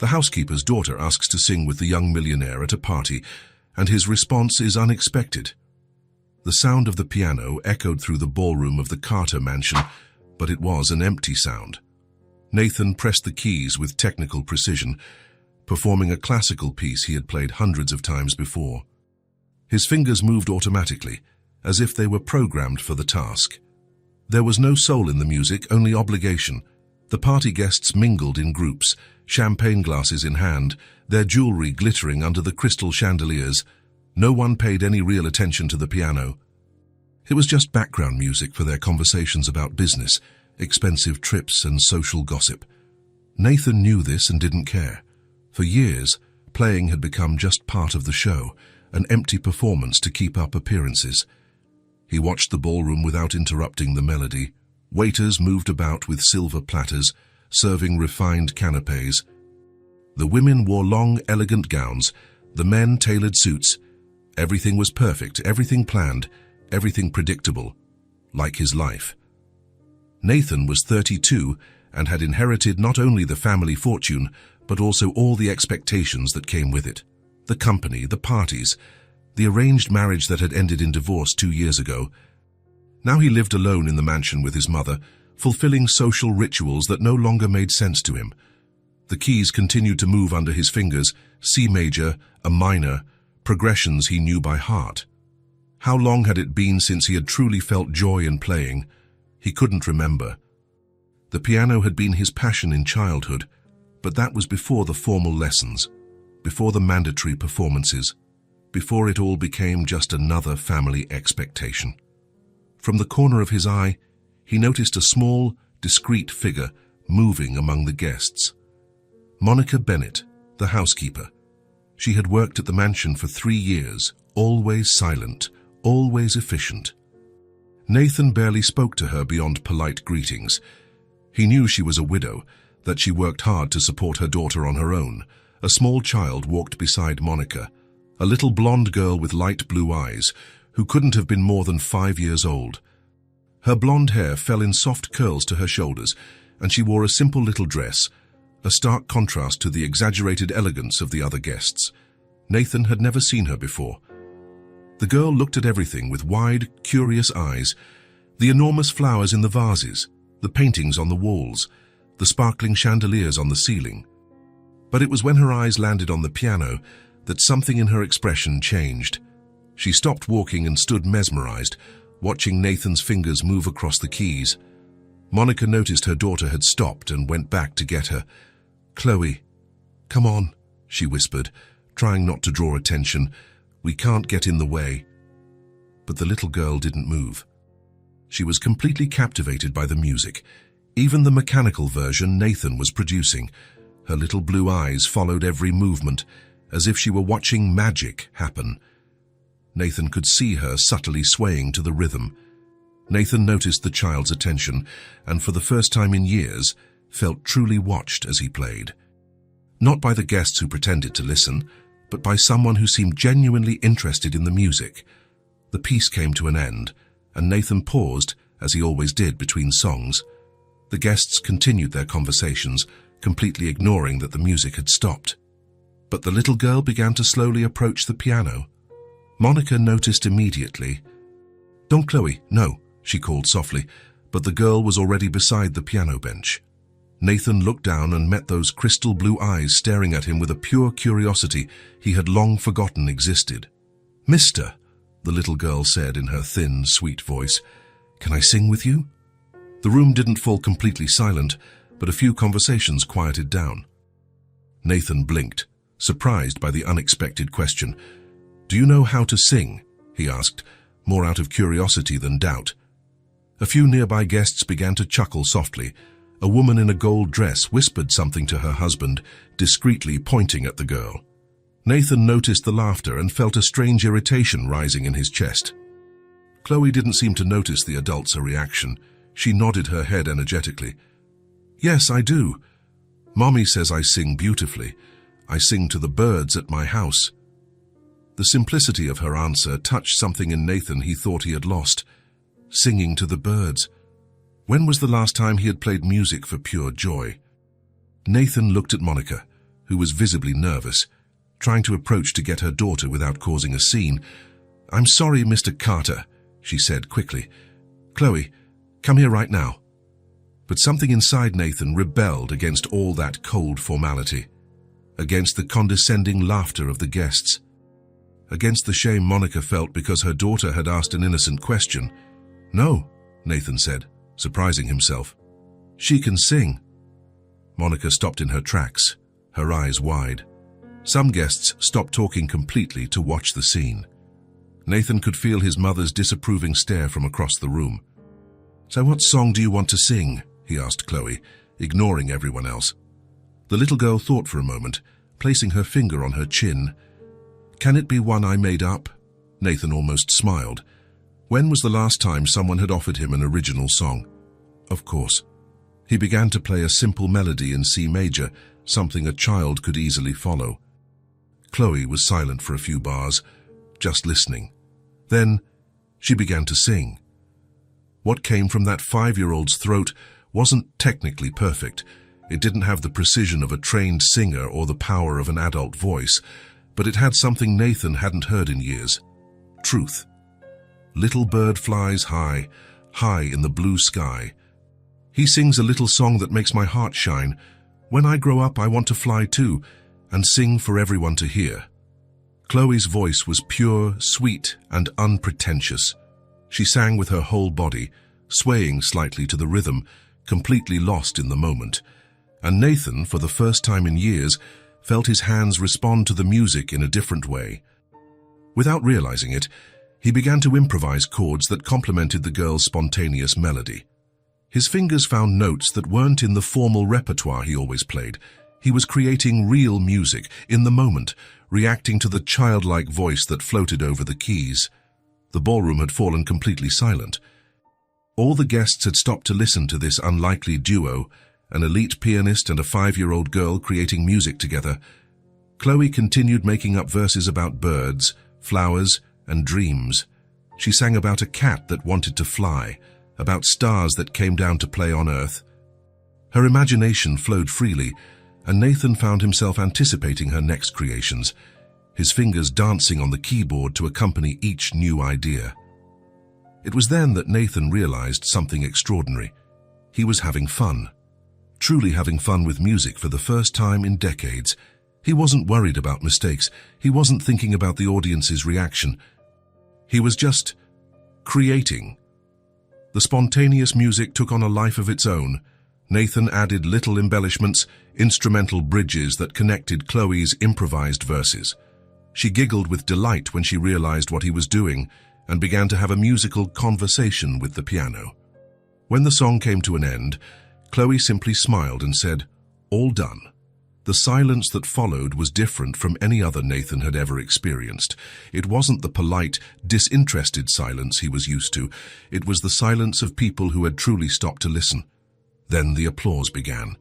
The housekeeper's daughter asks to sing with the young millionaire at a party, and his response is unexpected. The sound of the piano echoed through the ballroom of the Carter mansion, but it was an empty sound. Nathan pressed the keys with technical precision, performing a classical piece he had played hundreds of times before. His fingers moved automatically, as if they were programmed for the task. There was no soul in the music, only obligation. The party guests mingled in groups, champagne glasses in hand, their jewelry glittering under the crystal chandeliers. No one paid any real attention to the piano. It was just background music for their conversations about business, expensive trips, and social gossip. Nathan knew this and didn't care. For years, playing had become just part of the show, an empty performance to keep up appearances. He watched the ballroom without interrupting the melody. Waiters moved about with silver platters, serving refined canapes. The women wore long, elegant gowns, the men tailored suits. Everything was perfect, everything planned, everything predictable, like his life. Nathan was 32 and had inherited not only the family fortune, but also all the expectations that came with it. The company, the parties, the arranged marriage that had ended in divorce 2 years ago. Now he lived alone in the mansion with his mother, fulfilling social rituals that no longer made sense to him. The keys continued to move under his fingers, C major, a minor, progressions he knew by heart. How long had it been since he had truly felt joy in playing? He couldn't remember. The piano had been his passion in childhood, but that was before the formal lessons, before the mandatory performances, before it all became just another family expectation. From the corner of his eye, he noticed a small, discreet figure moving among the guests. Monica Bennett, the housekeeper. She had worked at the mansion for 3 years, always silent, always efficient. Nathan barely spoke to her beyond polite greetings. He knew she was a widow, that she worked hard to support her daughter on her own. A small child walked beside Monica, a little blonde girl with light blue eyes, who couldn't have been more than 5 years old. Her blonde hair fell in soft curls to her shoulders, and she wore a simple little dress, a stark contrast to the exaggerated elegance of the other guests. Nathan had never seen her before. The girl looked at everything with wide, curious eyes, the enormous flowers in the vases, the paintings on the walls, the sparkling chandeliers on the ceiling. But it was when her eyes landed on the piano that something in her expression changed. She stopped walking and stood mesmerized, watching Nathan's fingers move across the keys. Monica noticed her daughter had stopped and went back to get her. "Chloe, come on," she whispered, trying not to draw attention. "We can't get in the way." But the little girl didn't move. She was completely captivated by the music, even the mechanical version Nathan was producing. Her little blue eyes followed every movement, as if she were watching magic happen. Nathan could see her subtly swaying to the rhythm. Nathan noticed the child's attention, and for the first time in years, felt truly watched as he played. Not by the guests who pretended to listen, but by someone who seemed genuinely interested in the music. The piece came to an end, and Nathan paused, as he always did between songs. The guests continued their conversations, completely ignoring that the music had stopped. But the little girl began to slowly approach the piano. Monica noticed immediately. "Don't, Chloe, no," she called softly, but the girl was already beside the piano bench. Nathan looked down and met those crystal blue eyes staring at him with a pure curiosity he had long forgotten existed. "Mister," the little girl said in her thin, sweet voice, "can I sing with you?" The room didn't fall completely silent, but a few conversations quieted down. Nathan blinked, surprised by the unexpected question. "Do you know how to sing?" he asked, more out of curiosity than doubt. A few nearby guests began to chuckle softly. A woman in a gold dress whispered something to her husband, discreetly pointing at the girl. Nathan noticed the laughter and felt a strange irritation rising in his chest. Chloe didn't seem to notice the adult's reaction. She nodded her head energetically. "Yes, I do. Mommy says I sing beautifully. I sing to the birds at my house." The simplicity of her answer touched something in Nathan he thought he had lost. Singing to the birds. When was the last time he had played music for pure joy? Nathan looked at Monica, who was visibly nervous, trying to approach to get her daughter without causing a scene. "I'm sorry, Mr. Carter," she said quickly. "Chloe, come here right now." But something inside Nathan rebelled against all that cold formality, against the condescending laughter of the guests, against the shame Monica felt because her daughter had asked an innocent question. "No," Nathan said, surprising himself. "She can sing." Monica stopped in her tracks, her eyes wide. Some guests stopped talking completely to watch the scene. Nathan could feel his mother's disapproving stare from across the room. "So what song do you want to sing?" he asked Chloe, ignoring everyone else. The little girl thought for a moment, placing her finger on her chin. "Can it be one I made up?" Nathan almost smiled. When was the last time someone had offered him an original song? Of course. He began to play a simple melody in C major, something a child could easily follow. Chloe was silent for a few bars, just listening. Then she began to sing. What came from that 5-year-old's throat wasn't technically perfect. It didn't have the precision of a trained singer or the power of an adult voice, but it had something Nathan hadn't heard in years. Truth. Little bird flies high, high in the blue sky. He sings a little song that makes my heart shine. When I grow up, I want to fly too, and sing for everyone to hear. Chloe's voice was pure, sweet, and unpretentious. She sang with her whole body, swaying slightly to the rhythm, completely lost in the moment. And Nathan, for the first time in years, felt his hands respond to the music in a different way. Without realizing it, he began to improvise chords that complemented the girl's spontaneous melody. His fingers found notes that weren't in the formal repertoire he always played. He was creating real music, in the moment, reacting to the childlike voice that floated over the keys. The ballroom had fallen completely silent. All the guests had stopped to listen to this unlikely duo, an elite pianist and a 5-year-old girl creating music together. Chloe continued making up verses about birds, flowers, and dreams. She sang about a cat that wanted to fly, about stars that came down to play on Earth. Her imagination flowed freely, and Nathan found himself anticipating her next creations, his fingers dancing on the keyboard to accompany each new idea. It was then that Nathan realized something extraordinary. He was having fun. Truly having fun with music for the first time in decades. He wasn't worried about mistakes. He wasn't thinking about the audience's reaction. He was just creating. The spontaneous music took on a life of its own. Nathan added little embellishments, instrumental bridges that connected Chloe's improvised verses. She giggled with delight when she realized what he was doing and began to have a musical conversation with the piano. When the song came to an end, Chloe simply smiled and said, "All done." The silence that followed was different from any other Nathan had ever experienced. It wasn't the polite, disinterested silence he was used to. It was the silence of people who had truly stopped to listen. Then the applause began.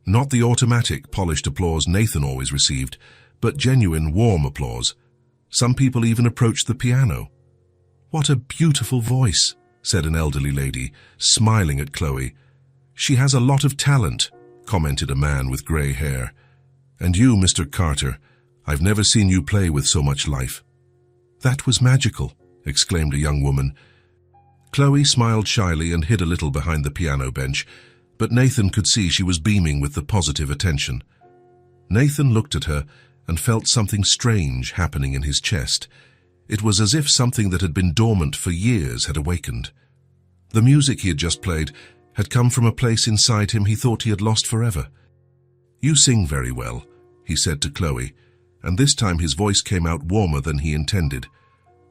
Not the automatic, polished applause Nathan always received, but genuine, warm applause. Some people even approached the piano. "What a beautiful voice," said an elderly lady, smiling at Chloe. "She has a lot of talent," commented a man with grey hair. "And you, Mr. Carter, I've never seen you play with so much life." "That was magical," exclaimed a young woman. Chloe smiled shyly and hid a little behind the piano bench, but Nathan could see she was beaming with the positive attention. Nathan looked at her and felt something strange happening in his chest. It was as if something that had been dormant for years had awakened. The music he had just played had come from a place inside him he thought he had lost forever. "You sing very well," he said to Chloe, and this time his voice came out warmer than he intended.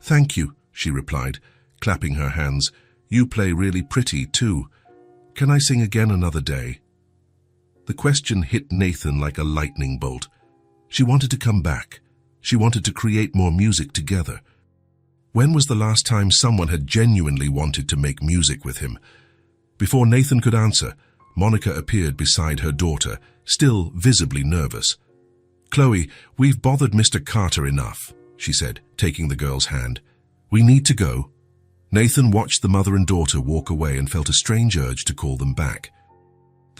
"Thank you," she replied, clapping her hands. "You play really pretty, too. Can I sing again another day?" The question hit Nathan like a lightning bolt. She wanted to come back. She wanted to create more music together. When was the last time someone had genuinely wanted to make music with him? Before Nathan could answer, Monica appeared beside her daughter, still visibly nervous. "Chloe, we've bothered Mr. Carter enough," she said, taking the girl's hand. "We need to go." Nathan watched the mother and daughter walk away and felt a strange urge to call them back.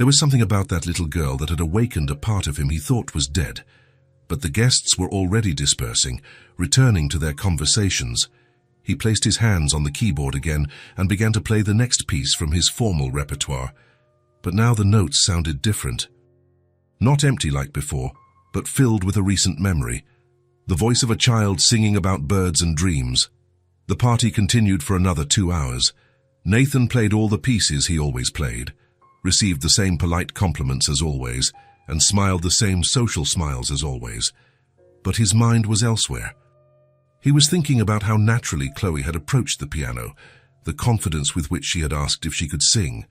There was something about that little girl that had awakened a part of him he thought was dead. But the guests were already dispersing, returning to their conversations. He placed his hands on the keyboard again and began to play the next piece from his formal repertoire. But now the notes sounded different. Not empty like before, but filled with a recent memory. The voice of a child singing about birds and dreams. The party continued for another 2 hours. Nathan played all the pieces he always played, received the same polite compliments as always, and smiled the same social smiles as always. But his mind was elsewhere. He was thinking about how naturally Chloe had approached the piano, the confidence with which she had asked if she could sing,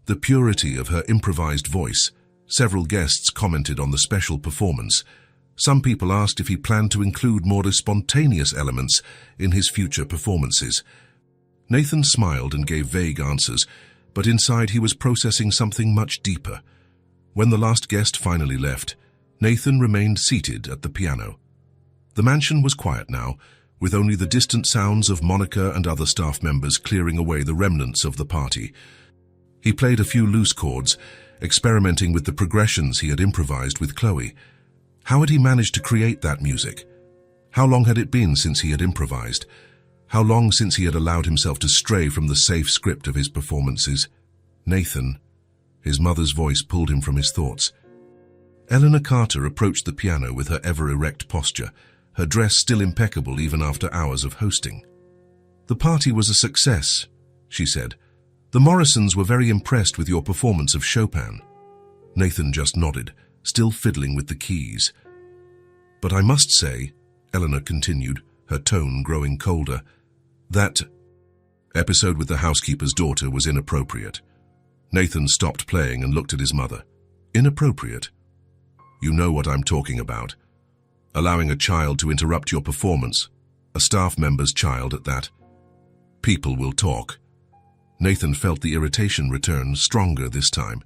the purity of her improvised voice. Several guests commented on the special performance. Some people asked if he planned to include more spontaneous elements in his future performances. Nathan smiled and gave vague answers, but inside he was processing something much deeper. When the last guest finally left, Nathan remained seated at the piano. The mansion was quiet now, with only the distant sounds of Monica and other staff members clearing away the remnants of the party. He played a few loose chords, experimenting with the progressions he had improvised with Chloe. How had he managed to create that music? How long had it been since he had improvised? How long since he had allowed himself to stray from the safe script of his performances? Nathan. His mother's voice pulled him from his thoughts. Eleanor Carter approached the piano with her ever-erect posture, her dress still impeccable even after hours of hosting. "The party was a success," she said. "The Morrisons were very impressed with your performance of Chopin." Nathan just nodded, still fiddling with the keys. "But I must say," Eleanor continued, her tone growing colder, "that episode with the housekeeper's daughter was inappropriate." Nathan stopped playing and looked at his mother. "Inappropriate? You know what I'm talking about. Allowing a child to interrupt your performance, a staff member's child at that. People will talk." Nathan felt the irritation return, stronger this time.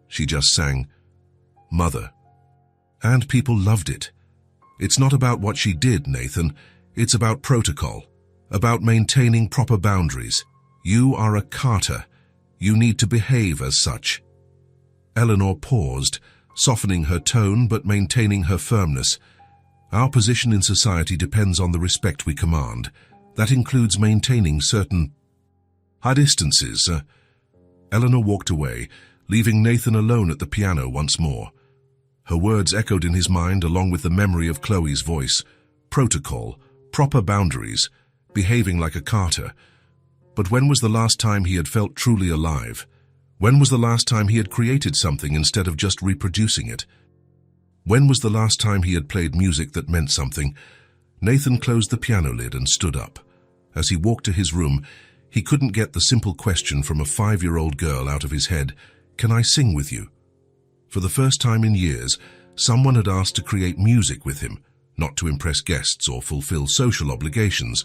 She just sang, "Mother." And people loved it. It's not about what she did, Nathan. It's about protocol, about maintaining proper boundaries. You are a Carter. You need to behave as such. Eleanor paused, softening her tone but maintaining her firmness. Our position in society depends on the respect we command. That includes maintaining certain distances. Eleanor walked away, leaving Nathan alone at the piano once more. Her words echoed in his mind along with the memory of Chloe's voice. Protocol, proper boundaries, behaving like a Carter. But when was the last time he had felt truly alive? When was the last time he had created something instead of just reproducing it? When was the last time he had played music that meant something? Nathan closed the piano lid and stood up. As he walked to his room, he couldn't get the simple question from a 5-year-old girl out of his head, "Can I sing with you?" For the first time in years, someone had asked to create music with him, not to impress guests or fulfill social obligations,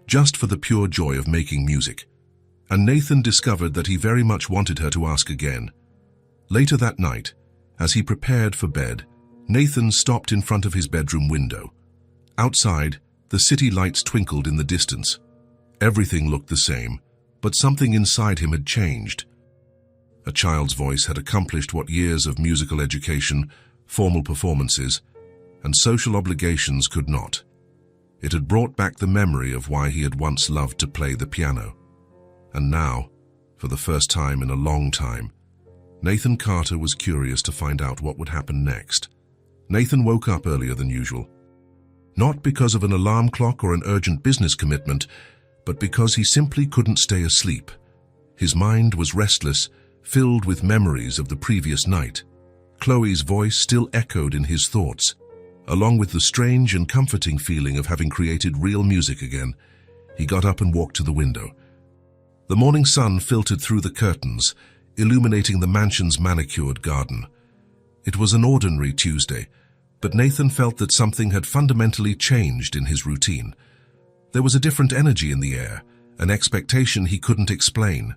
just for the pure joy of making music. And Nathan discovered that he very much wanted her to ask again. Later that night, as he prepared for bed, Nathan stopped in front of his bedroom window. Outside, the city lights twinkled in the distance. Everything looked the same, but something inside him had changed. A child's voice had accomplished what years of musical education, formal performances, and social obligations could not. It had brought back the memory of why he had once loved to play the piano. And now, for the first time in a long time, Nathan Carter was curious to find out what would happen next. Nathan woke up earlier than usual. Not because of an alarm clock or an urgent business commitment, but because he simply couldn't stay asleep. His mind was restless, filled with memories of the previous night. Chloe's voice still echoed in his thoughts, along with the strange and comforting feeling of having created real music again. He got up and walked to the window. The morning sun filtered through the curtains, illuminating the mansion's manicured garden. It was an ordinary Tuesday, but Nathan felt that something had fundamentally changed in his routine. There was a different energy in the air, an expectation he couldn't explain.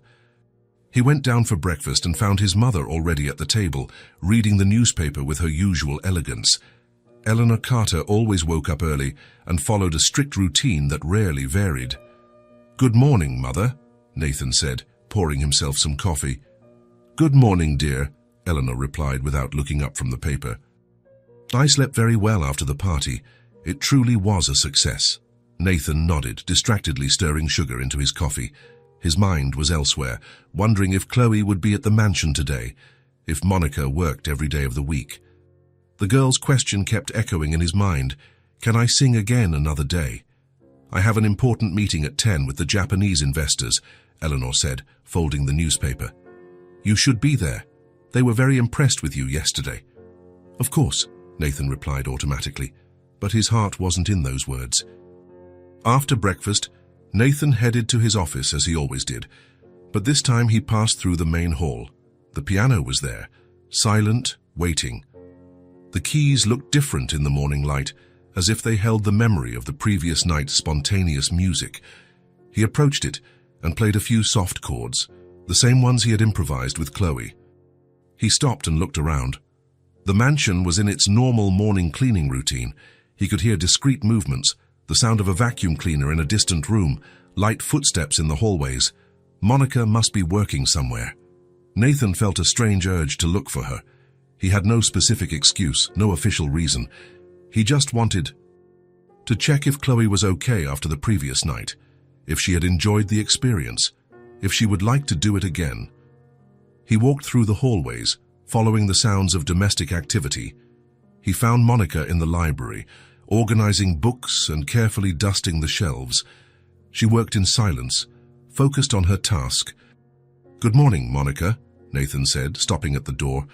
He went down for breakfast and found his mother already at the table, reading the newspaper with her usual elegance. Eleanor Carter always woke up early and followed a strict routine that rarely varied. "Good morning, Mother," Nathan said, pouring himself some coffee. "Good morning, dear," Eleanor replied without looking up from the paper. "I slept very well after the party. It truly was a success." Nathan nodded, distractedly stirring sugar into his coffee. His mind was elsewhere, wondering if Chloe would be at the mansion today, if Monica worked every day of the week. The girl's question kept echoing in his mind. "Can I sing again another day?" "I have an important meeting at 10 with the Japanese investors," Eleanor said, folding the newspaper. "You should be there. They were very impressed with you yesterday." "Of course," Nathan replied automatically, but his heart wasn't in those words. After breakfast, Nathan headed to his office as he always did, but this time he passed through the main hall. The piano was there, silent, waiting. The keys looked different in the morning light, as if they held the memory of the previous night's spontaneous music. He approached it and played a few soft chords, the same ones he had improvised with Chloe. He stopped and looked around. The mansion was in its normal morning cleaning routine. He could hear discreet movements, the sound of a vacuum cleaner in a distant room, light footsteps in the hallways. Monica must be working somewhere. Nathan felt a strange urge to look for her. He had no specific excuse, no official reason. He just wanted to check if Chloe was okay after the previous night, if she had enjoyed the experience, if she would like to do it again. He walked through the hallways, following the sounds of domestic activity. He found Monica in the library, organizing books and carefully dusting the shelves. She worked in silence, focused on her task. "Good morning, Monica," Nathan said, stopping at the door.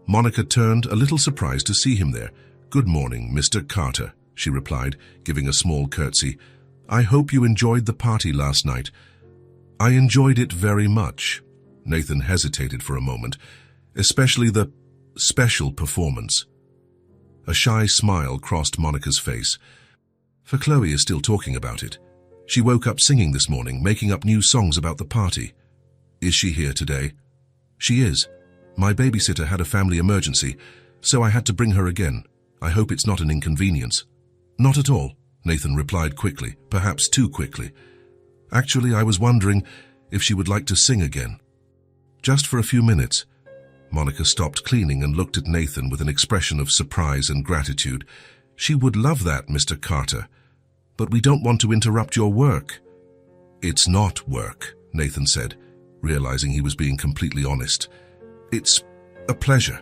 Monica turned, a little surprised to see him there. "Good morning, Mr. Carter," she replied, giving a small curtsy. "I hope you enjoyed the party last night." "I enjoyed it very much." Nathan hesitated for a moment, especially the special performance. A shy smile crossed Monica's face. "For Chloe is still talking about it. She woke up singing this morning, making up new songs about the party." "Is she here today?" "She is. My babysitter had a family emergency, so I had to bring her again. I hope it's not an inconvenience." "Not at all," Nathan replied quickly, perhaps too quickly. "Actually, I was wondering if she would like to sing again." "Just for a few minutes." Monica stopped cleaning and looked at Nathan with an expression of surprise and gratitude. "She would love that, Mr. Carter. But we don't want to interrupt your work." "It's not work," Nathan said, realizing he was being completely honest. "It's a pleasure."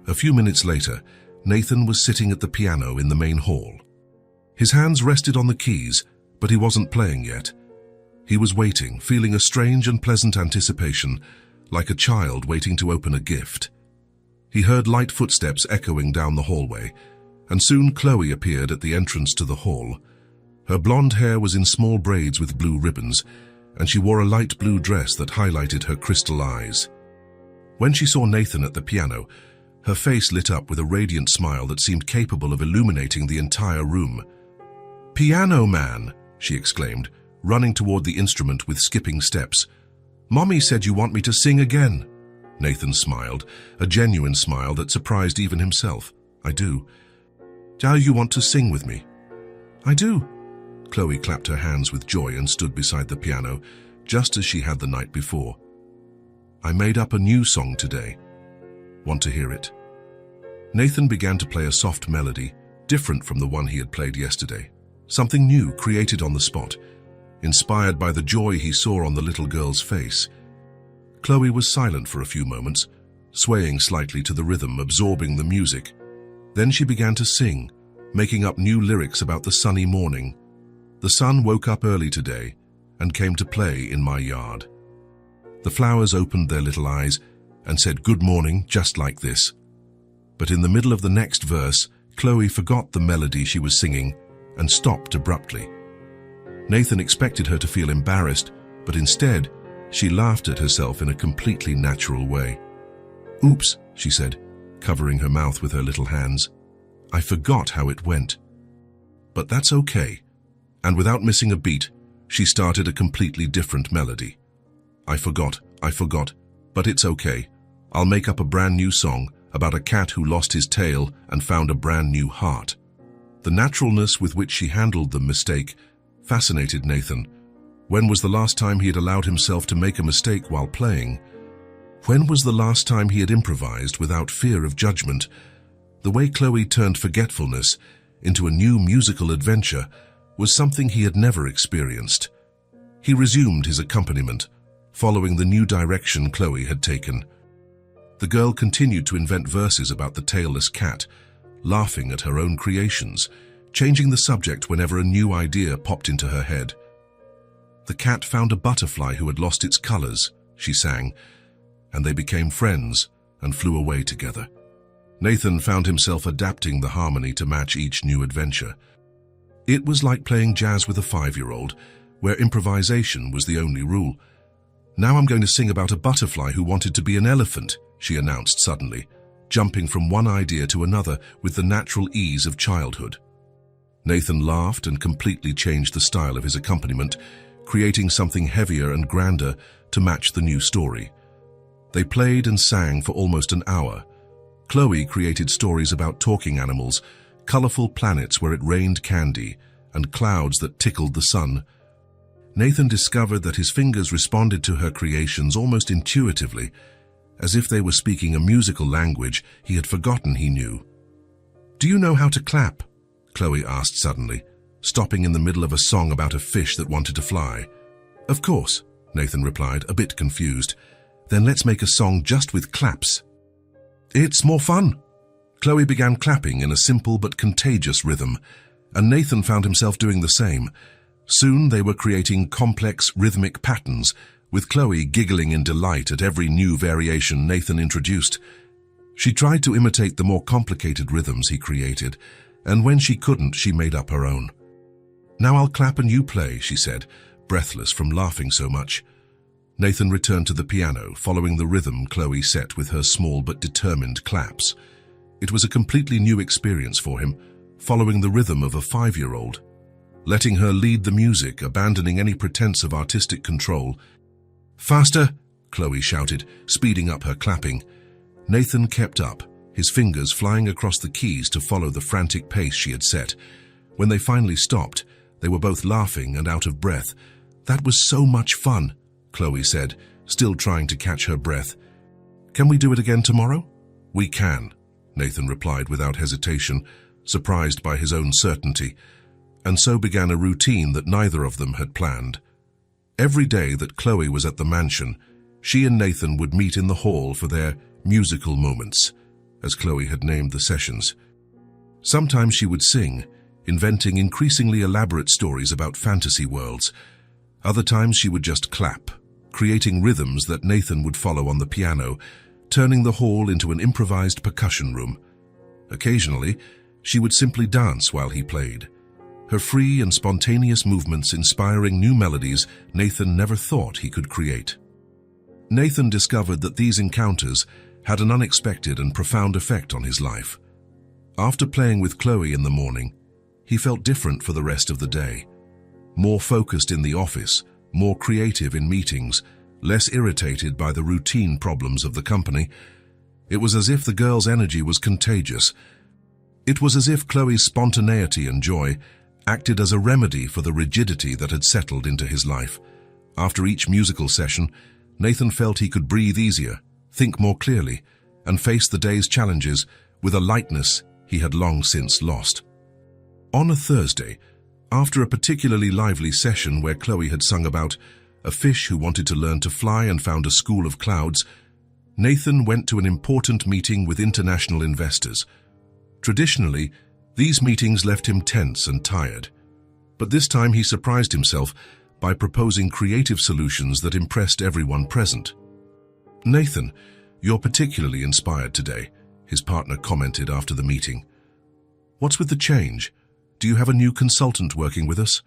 A few minutes later, Nathan was sitting at the piano in the main hall. His hands rested on the keys, but he wasn't playing yet. He was waiting, feeling a strange and pleasant anticipation, like a child waiting to open a gift. He heard light footsteps echoing down the hallway, and soon Chloe appeared at the entrance to the hall. Her blonde hair was in small braids with blue ribbons, and she wore a light blue dress that highlighted her crystal eyes. When she saw Nathan at the piano, her face lit up with a radiant smile that seemed capable of illuminating the entire room. "Piano man!" she exclaimed, running toward the instrument with skipping steps. "Mommy said you want me to sing again." Nathan smiled, a genuine smile that surprised even himself. "I do." "Do you want to sing with me?" "I do." Chloe clapped her hands with joy and stood beside the piano, just as she had the night before. "I made up a new song today. Want to hear it?" Nathan began to play a soft melody, different from the one he had played yesterday. Something new, created on the spot, inspired by the joy he saw on the little girl's face. Chloe was silent for a few moments, swaying slightly to the rhythm, absorbing the music. Then she began to sing, making up new lyrics about the sunny morning. "The sun woke up early today and came to play in my yard. The flowers opened their little eyes and said good morning just like this." But in the middle of the next verse, Chloe forgot the melody she was singing and stopped abruptly. Nathan expected her to feel embarrassed, but instead, she laughed at herself in a completely natural way. "Oops," she said, covering her mouth with her little hands. "I forgot how it went." "But that's okay." And without missing a beat, she started a completely different melody. I forgot, but it's okay. I'll make up a brand new song about a cat who lost his tail and found a brand new heart." The naturalness with which she handled the mistake fascinated Nathan. When was the last time he had allowed himself to make a mistake while playing? When was the last time he had improvised without fear of judgment? The way Chloe turned forgetfulness into a new musical adventure was something he had never experienced. He resumed his accompaniment, following the new direction Chloe had taken. The girl continued to invent verses about the tailless cat, laughing at her own creations, changing the subject whenever a new idea popped into her head. "The cat found a butterfly who had lost its colors," she sang, and they became friends and flew away together. Nathan found himself adapting the harmony to match each new adventure. It was like playing jazz with a 5-year-old, where improvisation was the only rule. "Now I'm going to sing about a butterfly who wanted to be an elephant," she announced suddenly, jumping from one idea to another with the natural ease of childhood. Nathan laughed and completely changed the style of his accompaniment, creating something heavier and grander to match the new story. They played and sang for almost an hour. Chloe created stories about talking animals, colorful planets where it rained candy, and clouds that tickled the sun. Nathan discovered that his fingers responded to her creations almost intuitively, as if they were speaking a musical language he had forgotten he knew. "Do you know how to clap?" Chloe asked suddenly, stopping in the middle of a song about a fish that wanted to fly. "Of course," Nathan replied, a bit confused. "Then let's make a song just with claps." "It's more fun." Chloe began clapping in a simple but contagious rhythm, and Nathan found himself doing the same. Soon they were creating complex rhythmic patterns, with Chloe giggling in delight at every new variation Nathan introduced. She tried to imitate the more complicated rhythms he created, and when she couldn't, she made up her own. "Now I'll clap and you play," she said, breathless from laughing so much. Nathan returned to the piano, following the rhythm Chloe set with her small but determined claps. It was a completely new experience for him, following the rhythm of a 5-year-old. Letting her lead the music, abandoning any pretense of artistic control. "Faster!" Chloe shouted, speeding up her clapping. Nathan kept up, his fingers flying across the keys to follow the frantic pace she had set. When they finally stopped, they were both laughing and out of breath. "That was so much fun," Chloe said, still trying to catch her breath. "Can we do it again tomorrow?" "We can," Nathan replied without hesitation, surprised by his own certainty. And so began a routine that neither of them had planned. Every day that Chloe was at the mansion, she and Nathan would meet in the hall for their musical moments, as Chloe had named the sessions. Sometimes she would sing, inventing increasingly elaborate stories about fantasy worlds. Other times she would just clap, creating rhythms that Nathan would follow on the piano, turning the hall into an improvised percussion room. Occasionally, she would simply dance while he played, her free and spontaneous movements inspiring new melodies Nathan never thought he could create. Nathan discovered that these encounters had an unexpected and profound effect on his life. After playing with Chloe in the morning, he felt different for the rest of the day. More focused in the office, more creative in meetings, less irritated by the routine problems of the company. It was as if the girl's energy was contagious. It was as if Chloe's spontaneity and joy acted as a remedy for the rigidity that had settled into his life. After each musical session, Nathan felt he could breathe easier, think more clearly, and face the day's challenges with a lightness he had long since lost. On a Thursday, after a particularly lively session where Chloe had sung about a fish who wanted to learn to fly and found a school of clouds, Nathan went to an important meeting with international investors. Traditionally, these meetings left him tense and tired, but this time he surprised himself by proposing creative solutions that impressed everyone present. "Nathan, you're particularly inspired today," his partner commented after the meeting. "What's with the change? Do you have a new consultant working with us?"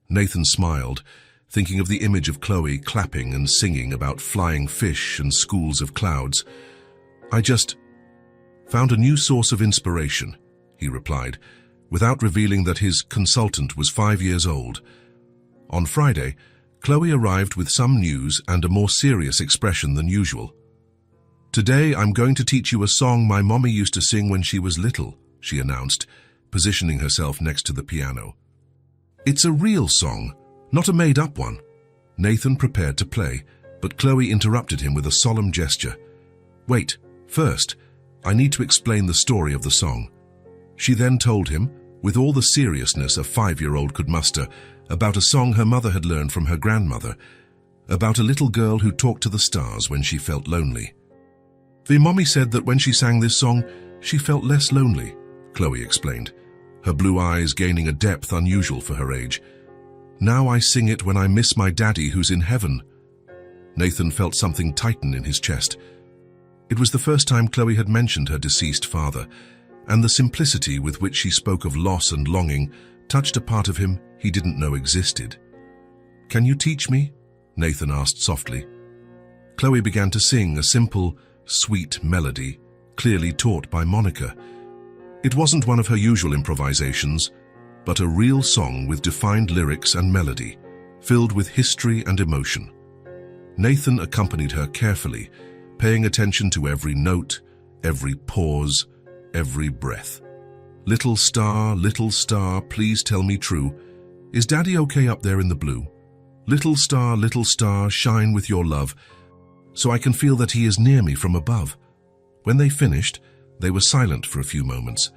Nathan smiled, thinking of the image of Chloe clapping and singing about flying fish and schools of clouds. "I just found a new source of inspiration," he replied, without revealing that his consultant was 5 years old. On Friday, Chloe arrived with some news and a more serious expression than usual. "Today I'm going to teach you a song my mommy used to sing when she was little," she announced, positioning herself next to the piano. "It's a real song, not a made-up one." Nathan prepared to play, But Chloe interrupted him with a solemn gesture. "Wait, first, I need to explain the story of the song." She then told him, with all the seriousness a 5-year-old could muster, about a song her mother had learned from her grandmother, about a little girl who talked to the stars when she felt lonely. "The mommy said that when she sang this song, she felt less lonely," Chloe explained, her blue eyes gaining a depth unusual for her age. "Now I sing it when I miss my daddy who's in heaven." Nathan felt something tighten in his chest. It was the first time Chloe had mentioned her deceased father, and the simplicity with which she spoke of loss and longing touched a part of him he didn't know existed. "Can you teach me?" Nathan asked softly. Chloe began to sing a simple, sweet melody, clearly taught by Monica. It wasn't one of her usual improvisations, but a real song with defined lyrics and melody, filled with history and emotion. Nathan accompanied her carefully, paying attention to every note, every pause, every breath. Little star, please tell me true. Is Daddy okay up there in the blue? Little star, shine with your love, so I can feel that he is near me from above." When they finished, they were silent for a few moments.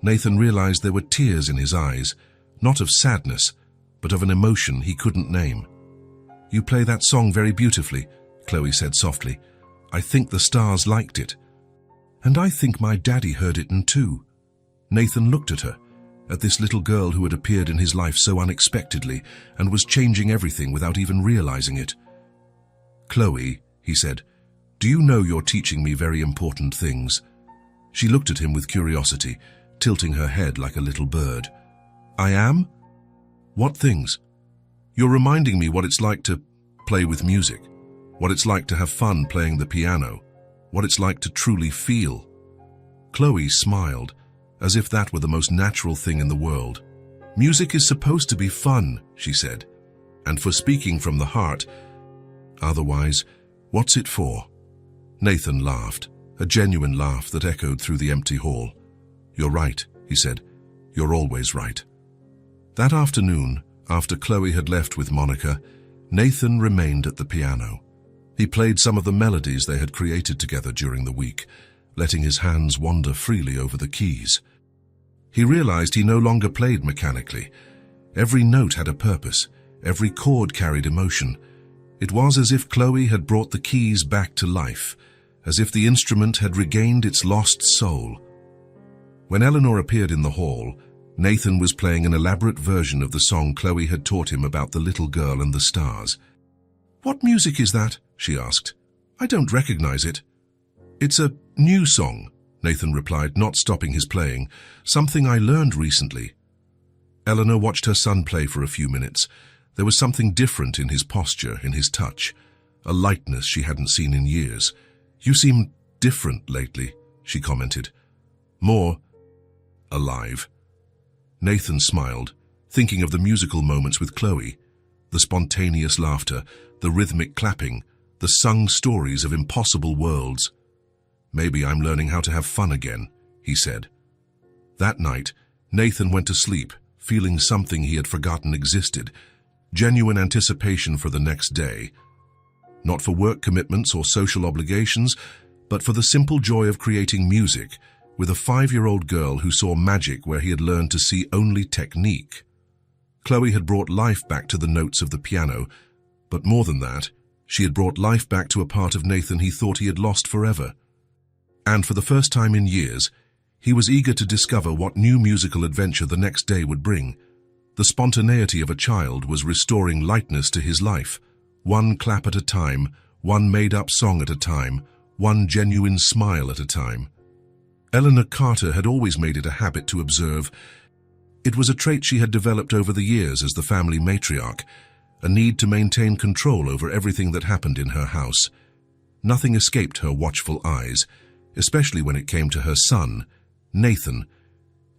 Nathan realized there were tears in his eyes, not of sadness, but of an emotion he couldn't name. "You play that song very beautifully," Chloe said softly. "I think the stars liked it. And I think my daddy heard it too." Nathan looked at her, at this little girl who had appeared in his life so unexpectedly and was changing everything without even realizing it. "Chloe," he said, "do you know you're teaching me very important things?" She looked at him with curiosity, tilting her head like a little bird. "I am? What things?" "You're reminding me what it's like to play with music, what it's like to have fun playing the piano, what it's like to truly feel." Chloe smiled, as if that were the most natural thing in the world. "Music is supposed to be fun," she said, "and for speaking from the heart. Otherwise, what's it for?" Nathan laughed, a genuine laugh that echoed through the empty hall. "You're right," he said. "You're always right." That afternoon, after Chloe had left with Monica, Nathan remained at the piano. He played some of the melodies they had created together during the week, letting his hands wander freely over the keys. He realized he no longer played mechanically. Every note had a purpose, every chord carried emotion. It was as if Chloe had brought the keys back to life, as if the instrument had regained its lost soul. When Eleanor appeared in the hall, Nathan was playing an elaborate version of the song Chloe had taught him about the little girl and the stars. "What music is that?" she asked. "I don't recognize it." "It's a new song," Nathan replied, not stopping his playing. "Something I learned recently." Eleanor watched her son play for a few minutes. There was something different in his posture, in his touch, a lightness she hadn't seen in years. "You seem different lately," she commented. "More alive." Nathan smiled, thinking of the musical moments with Chloe, the spontaneous laughter, the rhythmic clapping, the sung stories of impossible worlds. "Maybe I'm learning how to have fun again," he said. That night, Nathan went to sleep, feeling something he had forgotten existed, genuine anticipation for the next day. Not for work commitments or social obligations, but for the simple joy of creating music with a 5-year-old girl who saw magic where he had learned to see only technique. Chloe had brought life back to the notes of the piano, but more than that, she had brought life back to a part of Nathan he thought he had lost forever. And for the first time in years, he was eager to discover what new musical adventure the next day would bring. The spontaneity of a child was restoring lightness to his life, one clap at a time, one made-up song at a time, one genuine smile at a time. Eleanor Carter had always made it a habit to observe. It was a trait she had developed over the years as the family matriarch, a need to maintain control over everything that happened in her house. Nothing escaped her watchful eyes, especially when it came to her son, Nathan.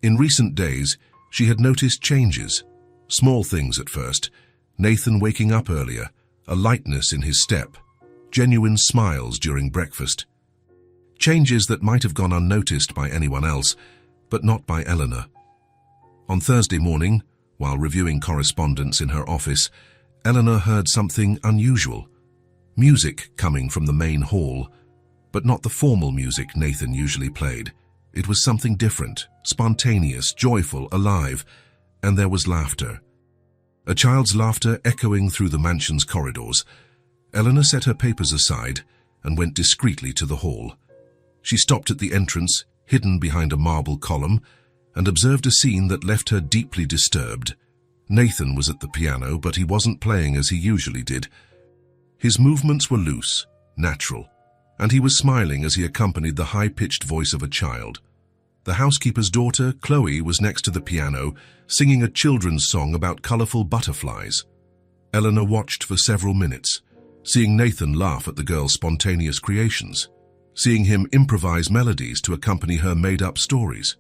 In recent days, she had noticed changes, small things at first. Nathan waking up earlier, a lightness in his step, genuine smiles during breakfast. Changes that might have gone unnoticed by anyone else, but not by Eleanor. On Thursday morning, while reviewing correspondence in her office, Eleanor heard something unusual. Music coming from the main hall, but not the formal music Nathan usually played. It was something different, spontaneous, joyful, alive, and there was laughter. A child's laughter echoing through the mansion's corridors. Eleanor set her papers aside and went discreetly to the hall. She stopped at the entrance, hidden behind a marble column, and observed a scene that left her deeply disturbed. Nathan was at the piano, but he wasn't playing as he usually did. His movements were loose, natural, and he was smiling as he accompanied the high-pitched voice of a child. The housekeeper's daughter, Chloe, was next to the piano, singing a children's song about colorful butterflies. Eleanor watched for several minutes, seeing Nathan laugh at the girl's spontaneous creations, seeing him improvise melodies to accompany her made-up stories.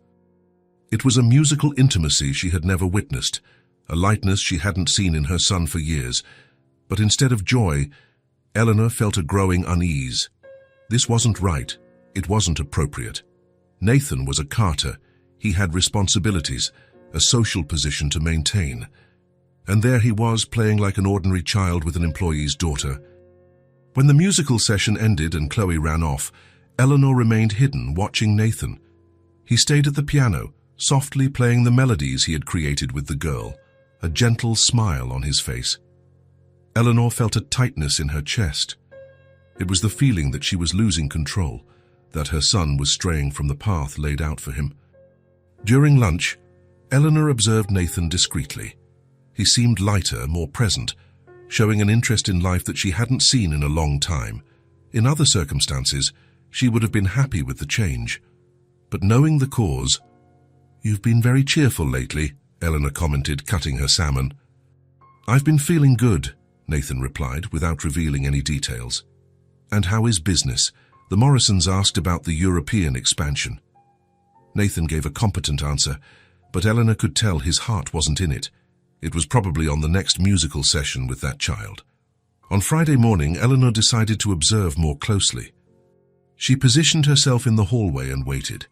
It was a musical intimacy she had never witnessed, a lightness she hadn't seen in her son for years, but instead of joy, Eleanor felt a growing unease. This wasn't right. It wasn't appropriate. Nathan was a Carter. He had responsibilities, a social position to maintain. And there he was, playing like an ordinary child with an employee's daughter. When the musical session ended and Chloe ran off, Eleanor remained hidden, watching Nathan. He stayed at the piano, softly playing the melodies he had created with the girl, a gentle smile on his face. Eleanor felt a tightness in her chest. It was the feeling that she was losing control, that her son was straying from the path laid out for him. During lunch, Eleanor observed Nathan discreetly. He seemed lighter, more present, showing an interest in life that she hadn't seen in a long time. In other circumstances, she would have been happy with the change. But knowing the cause, "You've been very cheerful lately," Eleanor commented, cutting her salmon. "I've been feeling good," Nathan replied, without revealing any details. "And how is business?" The Morrisons asked about the European expansion. Nathan gave a competent answer, but Eleanor could tell his heart wasn't in it. It was probably on the next musical session with that child. On Friday morning, Eleanor decided to observe more closely. She positioned herself in the hallway and waited.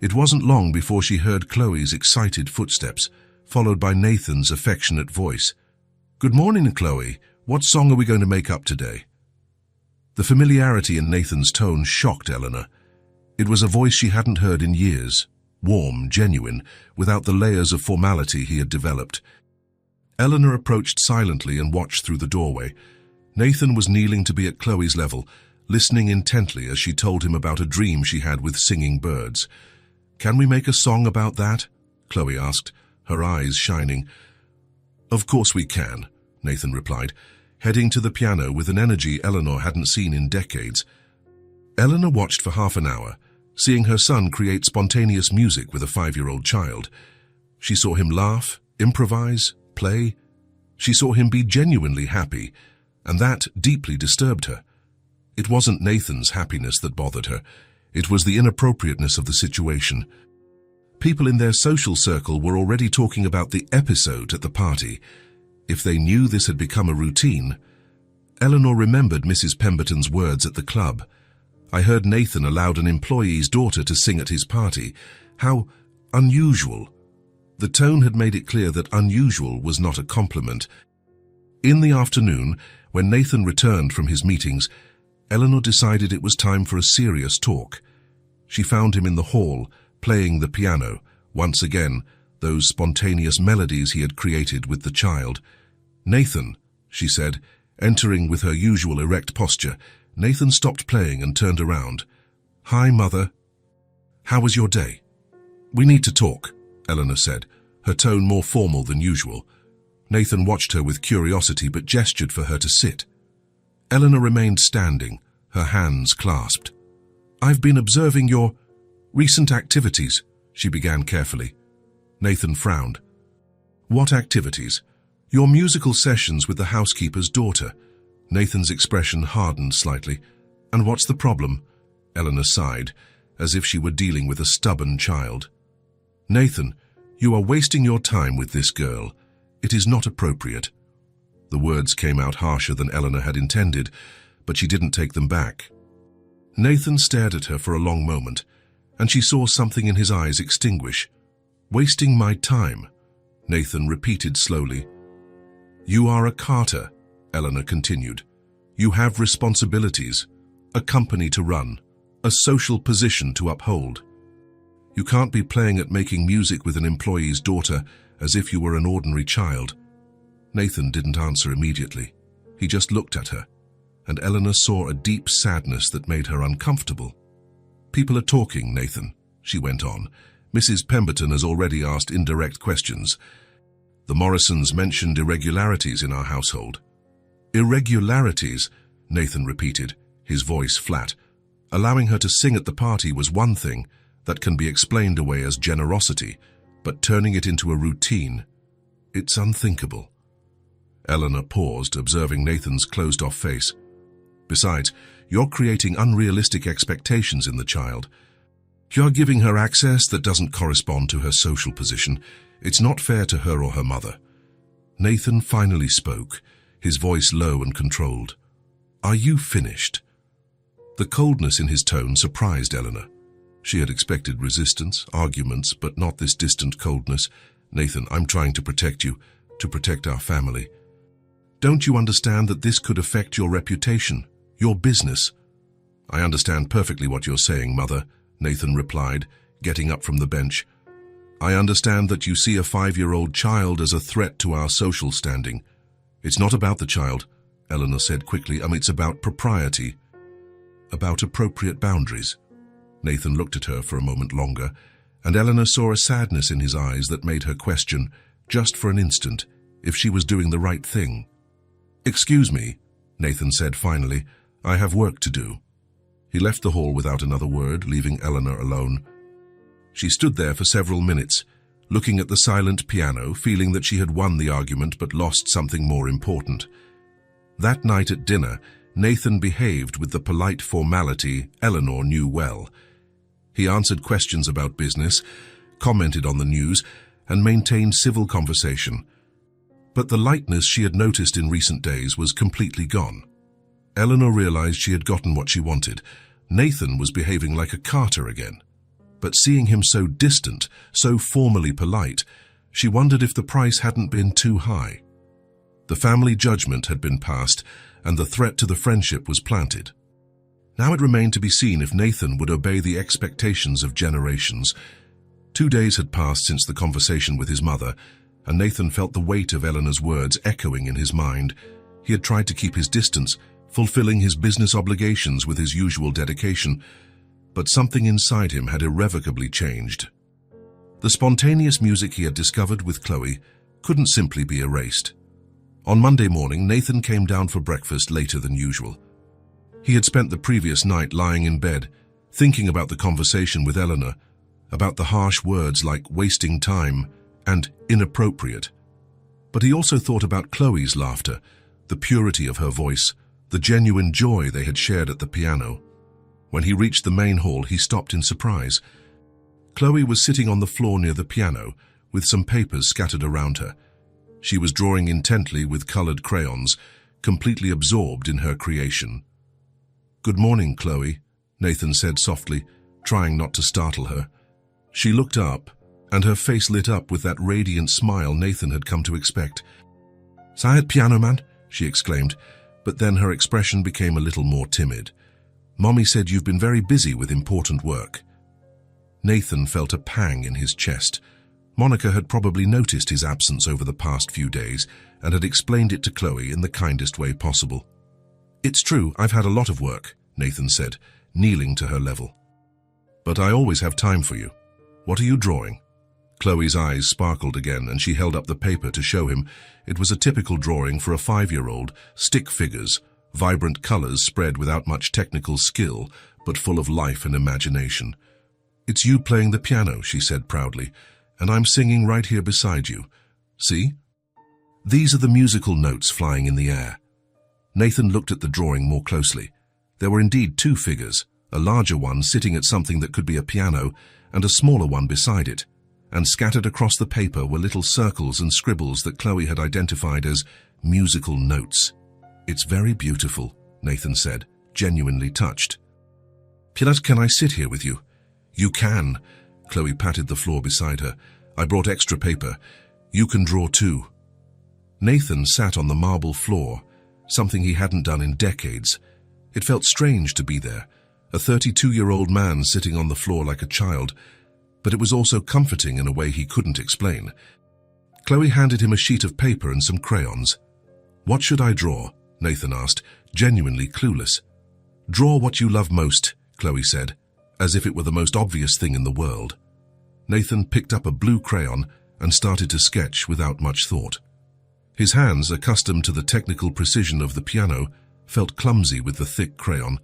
It wasn't long before she heard Chloe's excited footsteps, followed by Nathan's affectionate voice. "Good morning, Chloe. What song are we going to make up today?" The familiarity in Nathan's tone shocked Eleanor. It was a voice she hadn't heard in years, warm, genuine, without the layers of formality he had developed. Eleanor approached silently and watched through the doorway. Nathan was kneeling to be at Chloe's level, listening intently as she told him about a dream she had with singing birds. "Can we make a song about that?" Chloe asked, her eyes shining. "Of course we can," Nathan replied, heading to the piano with an energy Eleanor hadn't seen in decades. Eleanor watched for half an hour, seeing her son create spontaneous music with a 5-year-old child. She saw him laugh, improvise, play. She saw him be genuinely happy, and that deeply disturbed her. It wasn't Nathan's happiness that bothered her. It was the inappropriateness of the situation. People in their social circle were already talking about the episode at the party. If they knew this had become a routine, Eleanor remembered Mrs. Pemberton's words at the club. "I heard Nathan allowed an employee's daughter to sing at his party. How unusual." The tone had made it clear that unusual was not a compliment. In the afternoon, when Nathan returned from his meetings, Eleanor decided it was time for a serious talk. She found him in the hall, playing the piano, once again, those spontaneous melodies he had created with the child. "Nathan," she said, entering with her usual erect posture. Nathan stopped playing and turned around. "Hi, Mother. How was your day?" "We need to talk," Eleanor said, her tone more formal than usual. Nathan watched her with curiosity but gestured for her to sit. Eleanor remained standing, her hands clasped. "I've been observing your recent activities," she began carefully. Nathan frowned. "What activities?" "Your musical sessions with the housekeeper's daughter." Nathan's expression hardened slightly. "And what's the problem?" Eleanor sighed, as if she were dealing with a stubborn child. "Nathan, you are wasting your time with this girl. It is not appropriate." The words came out harsher than Eleanor had intended, but she didn't take them back. Nathan stared at her for a long moment, and she saw something in his eyes extinguish. "Wasting my time," Nathan repeated slowly. "You are a Carter," Eleanor continued. You have responsibilities, a company to run, a social position to uphold. You can't be playing at making music with an employee's daughter as if you were an ordinary child. Nathan didn't answer immediately. He just looked at her, and Eleanor saw a deep sadness that made her uncomfortable. People are talking, Nathan, she went on. Mrs. Pemberton has already asked indirect questions. The Morrisons mentioned irregularities in our household. Irregularities, Nathan repeated, his voice flat. Allowing her to sing at the party was one thing that can be explained away as generosity, but turning it into a routine, it's unthinkable. Eleanor paused, observing Nathan's closed-off face. Besides, you're creating unrealistic expectations in the child. You're giving her access that doesn't correspond to her social position. It's not fair to her or her mother. Nathan finally spoke, his voice low and controlled. Are you finished? The coldness in his tone surprised Eleanor. She had expected resistance, arguments, but not this distant coldness. Nathan, I'm trying to protect you, to protect our family. Don't you understand that this could affect your reputation, your business? I understand perfectly what you're saying, Mother, Nathan replied, getting up from the bench. I understand that you see a 5-year-old child as a threat to our social standing. It's not about the child, Eleanor said quickly. It's about propriety, about appropriate boundaries. Nathan looked at her for a moment longer, and Eleanor saw a sadness in his eyes that made her question, just for an instant, if she was doing the right thing. Excuse me, Nathan said finally, I have work to do. He left the hall without another word, leaving Eleanor alone. She stood there for several minutes, looking at the silent piano, feeling that she had won the argument but lost something more important. That night at dinner, Nathan behaved with the polite formality Eleanor knew well. He answered questions about business, commented on the news, and maintained civil conversation. But the lightness she had noticed in recent days was completely gone. Eleanor realized she had gotten what she wanted. Nathan was behaving like a carter again. But seeing him so distant, so formally polite, she wondered if the price hadn't been too high. The family judgment had been passed, and the threat to the friendship was planted. Now it remained to be seen if Nathan would obey the expectations of generations. 2 days had passed since the conversation with his mother, and Nathan felt the weight of Eleanor's words echoing in his mind. He had tried to keep his distance, fulfilling his business obligations with his usual dedication, but something inside him had irrevocably changed. The spontaneous music he had discovered with Chloe couldn't simply be erased. On Monday morning, Nathan came down for breakfast later than usual. He had spent the previous night lying in bed, thinking about the conversation with Eleanor, about the harsh words like wasting time and inappropriate. But he also thought about Chloe's laughter, the purity of her voice, the genuine joy they had shared at the piano. When he reached the main hall, he stopped in surprise. Chloe was sitting on the floor near the piano, with some papers scattered around her. She was drawing intently with colored crayons, completely absorbed in her creation. Good morning, Chloe, Nathan said softly, trying not to startle her. She looked up, and her face lit up with that radiant smile Nathan had come to expect. Sayed piano man, she exclaimed, but then her expression became a little more timid. Mommy said you've been very busy with important work. Nathan felt a pang in his chest. Monica had probably noticed his absence over the past few days and had explained it to Chloe in the kindest way possible. It's true, I've had a lot of work, Nathan said, kneeling to her level. But I always have time for you. What are you drawing? Chloe's eyes sparkled again, and she held up the paper to show him. It was a typical drawing for a 5-year-old, stick figures, vibrant colors spread without much technical skill, but full of life and imagination. It's you playing the piano, she said proudly, and I'm singing right here beside you. See? These are the musical notes flying in the air. Nathan looked at the drawing more closely. There were indeed 2 figures, a larger one sitting at something that could be a piano, and a smaller one beside it, and scattered across the paper were little circles and scribbles that Chloe had identified as musical notes. It's very beautiful, Nathan said, genuinely touched. Pilat, can I sit here with you? You can. Chloe patted the floor beside her. I brought extra paper. You can draw too. Nathan sat on the marble floor, something he hadn't done in decades. It felt strange to be there, a 32-year-old man sitting on the floor like a child, but it was also comforting in a way he couldn't explain. Chloe handed him a sheet of paper and some crayons. "What should I draw?" Nathan asked, genuinely clueless. "Draw what you love most," Chloe said, as if it were the most obvious thing in the world. Nathan picked up a blue crayon and started to sketch without much thought. His hands, accustomed to the technical precision of the piano, felt clumsy with the thick crayon.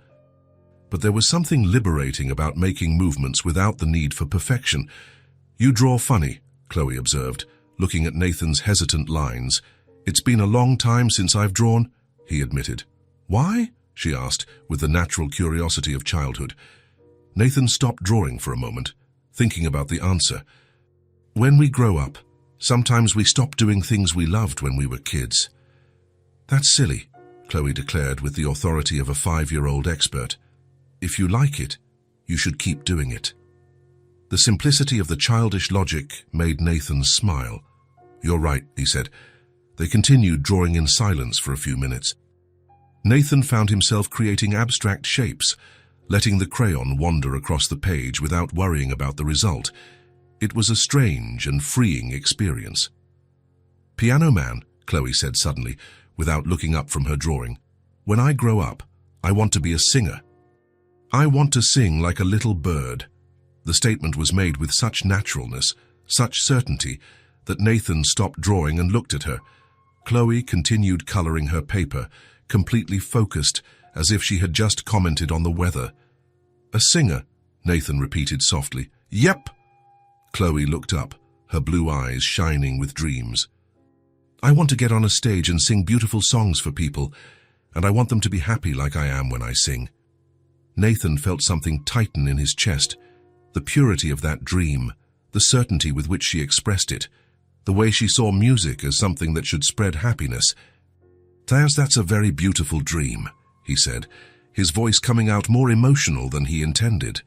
But there was something liberating about making movements without the need for perfection. "You draw funny," Chloe observed, looking at Nathan's hesitant lines. "It's been a long time since I've drawn," he admitted. "Why?" she asked, with the natural curiosity of childhood. Nathan stopped drawing for a moment, thinking about the answer. "When we grow up, sometimes we stop doing things we loved when we were kids." "That's silly," Chloe declared with the authority of a 5-year-old expert. "If you like it, you should keep doing it." The simplicity of the childish logic made Nathan smile. "You're right," he said. They continued drawing in silence for a few minutes. Nathan found himself creating abstract shapes, letting the crayon wander across the page without worrying about the result. It was a strange and freeing experience. "Piano man," Chloe said suddenly, without looking up from her drawing, "when I grow up, I want to be a singer. I want to sing like a little bird." The statement was made with such naturalness, such certainty, that Nathan stopped drawing and looked at her. Chloe continued coloring her paper, completely focused, as if she had just commented on the weather. "A singer," Nathan repeated softly. "Yep." Chloe looked up, her blue eyes shining with dreams. "I want to get on a stage and sing beautiful songs for people, and I want them to be happy like I am when I sing." Nathan felt something tighten in his chest, the purity of that dream, the certainty with which she expressed it, the way she saw music as something that should spread happiness. That's a very beautiful dream," he said, his voice coming out more emotional than he intended.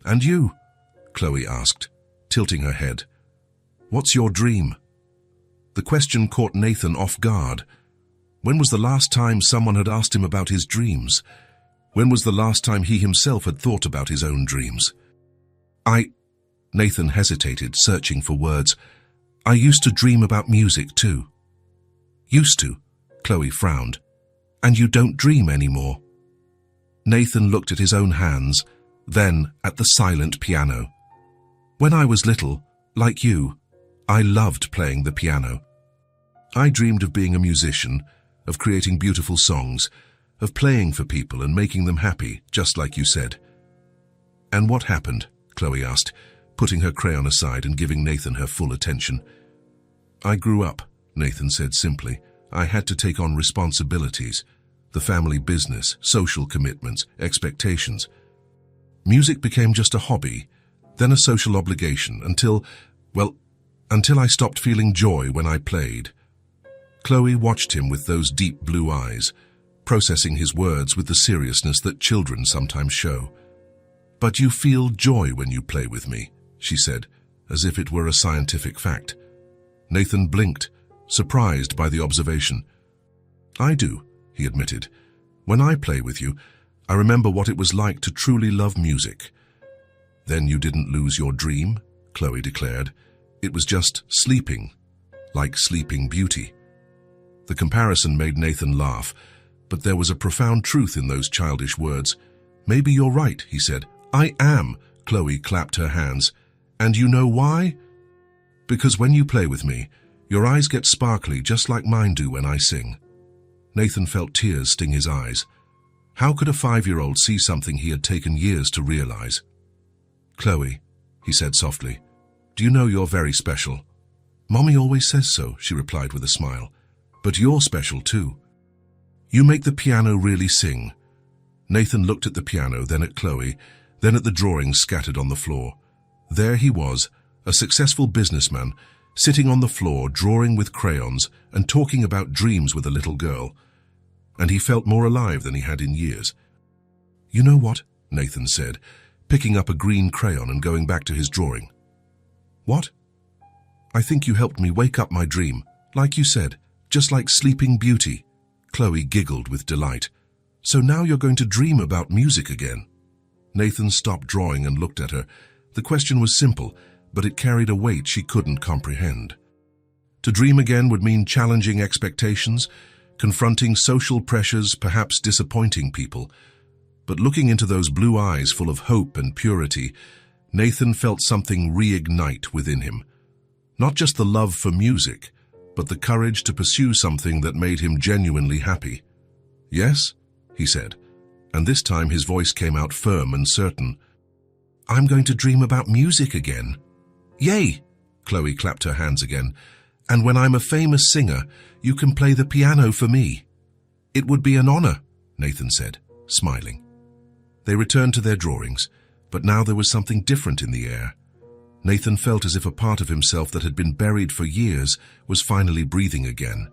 "And you?" Chloe asked, tilting her head. "What's your dream?" The question caught Nathan off guard. When was the last time someone had asked him about his dreams? When was the last time he himself had thought about his own dreams? Nathan hesitated, searching for words. "I used to dream about music too." "Used to?" Chloe frowned. "And you don't dream anymore?" Nathan looked at his own hands, then at the silent piano. "When I was little, like you, I loved playing the piano. I dreamed of being a musician, of creating beautiful songs, of playing for people and making them happy, just like you said." "And what happened?" Chloe asked, putting her crayon aside and giving Nathan her full attention. "I grew up," Nathan said simply. "I had to take on responsibilities, the family business, social commitments, expectations. Music became just a hobby, then a social obligation, until I stopped feeling joy when I played." Chloe watched him with those deep blue eyes, processing his words with the seriousness that children sometimes show. "But you feel joy when you play with me," she said, as if it were a scientific fact. Nathan blinked, surprised by the observation. "I do," he admitted. "When I play with you, I remember what it was like to truly love music." "Then you didn't lose your dream," Chloe declared. "It was just sleeping, like Sleeping Beauty." The comparison made Nathan laugh, but there was a profound truth in those childish words. "Maybe you're right," he said. "I am," Chloe clapped her hands. "And you know why? Because when you play with me, your eyes get sparkly just like mine do when I sing." Nathan felt tears sting his eyes. How could a 5-year-old see something he had taken years to realize? "Chloe," he said softly, "do you know you're very special?" "Mommy always says so," she replied with a smile. "But you're special too. You make the piano really sing." Nathan looked at the piano, then at Chloe, then at the drawings scattered on the floor. There he was, a successful businessman, sitting on the floor, drawing with crayons and talking about dreams with a little girl. And he felt more alive than he had in years. "You know what?" Nathan said, picking up a green crayon and going back to his drawing. "What?" "I think you helped me wake up my dream, like you said, just like Sleeping Beauty." Chloe giggled with delight. "So now you're going to dream about music again?" Nathan stopped drawing and looked at her. The question was simple, but it carried a weight she couldn't comprehend. To dream again would mean challenging expectations, confronting social pressures, perhaps disappointing people. But looking into those blue eyes full of hope and purity, Nathan felt something reignite within him. Not just the love for music, but the courage to pursue something that made him genuinely happy. "Yes?" he said, and this time his voice came out firm and certain. "I'm going to dream about music again." "Yay!" Chloe clapped her hands again. "And when I'm a famous singer, you can play the piano for me." "It would be an honor," Nathan said, smiling. They returned to their drawings, but now there was something different in the air. Nathan felt as if a part of himself that had been buried for years was finally breathing again.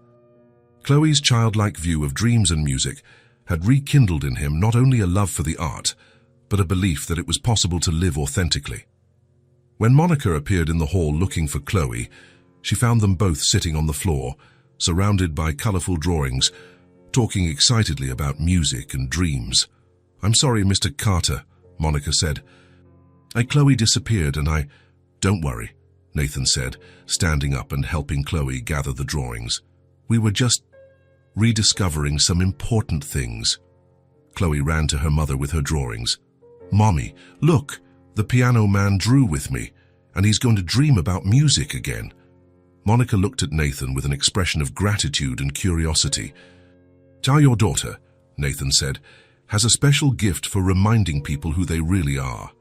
Chloe's childlike view of dreams and music had rekindled in him not only a love for the art, but a belief that it was possible to live authentically. When Monica appeared in the hall looking for Chloe, she found them both sitting on the floor, surrounded by colorful drawings, talking excitedly about music and dreams. "I'm sorry, Mr. Carter," Monica said. "Chloe disappeared and I—" "Don't worry," Nathan said, standing up and helping Chloe gather the drawings. "We were just rediscovering some important things." Chloe ran to her mother with her drawings. "Mommy, look, the piano man drew with me, and he's going to dream about music again." Monica looked at Nathan with an expression of gratitude and curiosity. "Your daughter," Nathan said, "has a special gift for reminding people who they really are."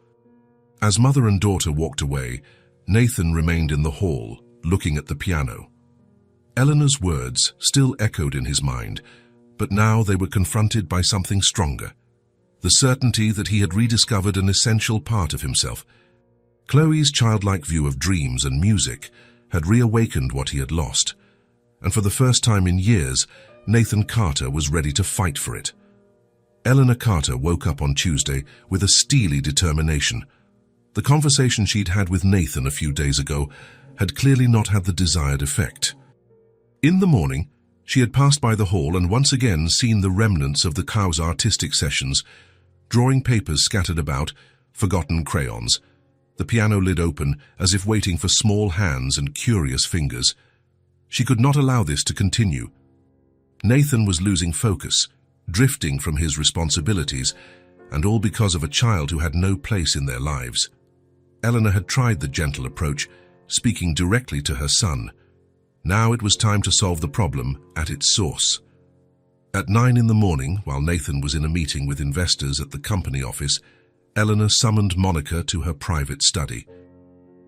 As mother and daughter walked away, Nathan remained in the hall, looking at the piano. Eleanor's words still echoed in his mind, but now they were confronted by something stronger. The certainty that he had rediscovered an essential part of himself. Chloe's childlike view of dreams and music had reawakened what he had lost, and for the first time in years, Nathan Carter was ready to fight for it. Eleanor Carter woke up on Tuesday with a steely determination. The conversation she'd had with Nathan a few days ago had clearly not had the desired effect. In the morning, she had passed by the hall and once again seen the remnants of the cow's artistic sessions, drawing papers scattered about, forgotten crayons, the piano lid open as if waiting for small hands and curious fingers. She could not allow this to continue. Nathan was losing focus, drifting from his responsibilities, and all because of a child who had no place in their lives. Eleanor had tried the gentle approach, speaking directly to her son. Now it was time to solve the problem at its source. At 9 in the morning, while Nathan was in a meeting with investors at the company office, Eleanor summoned Monica to her private study.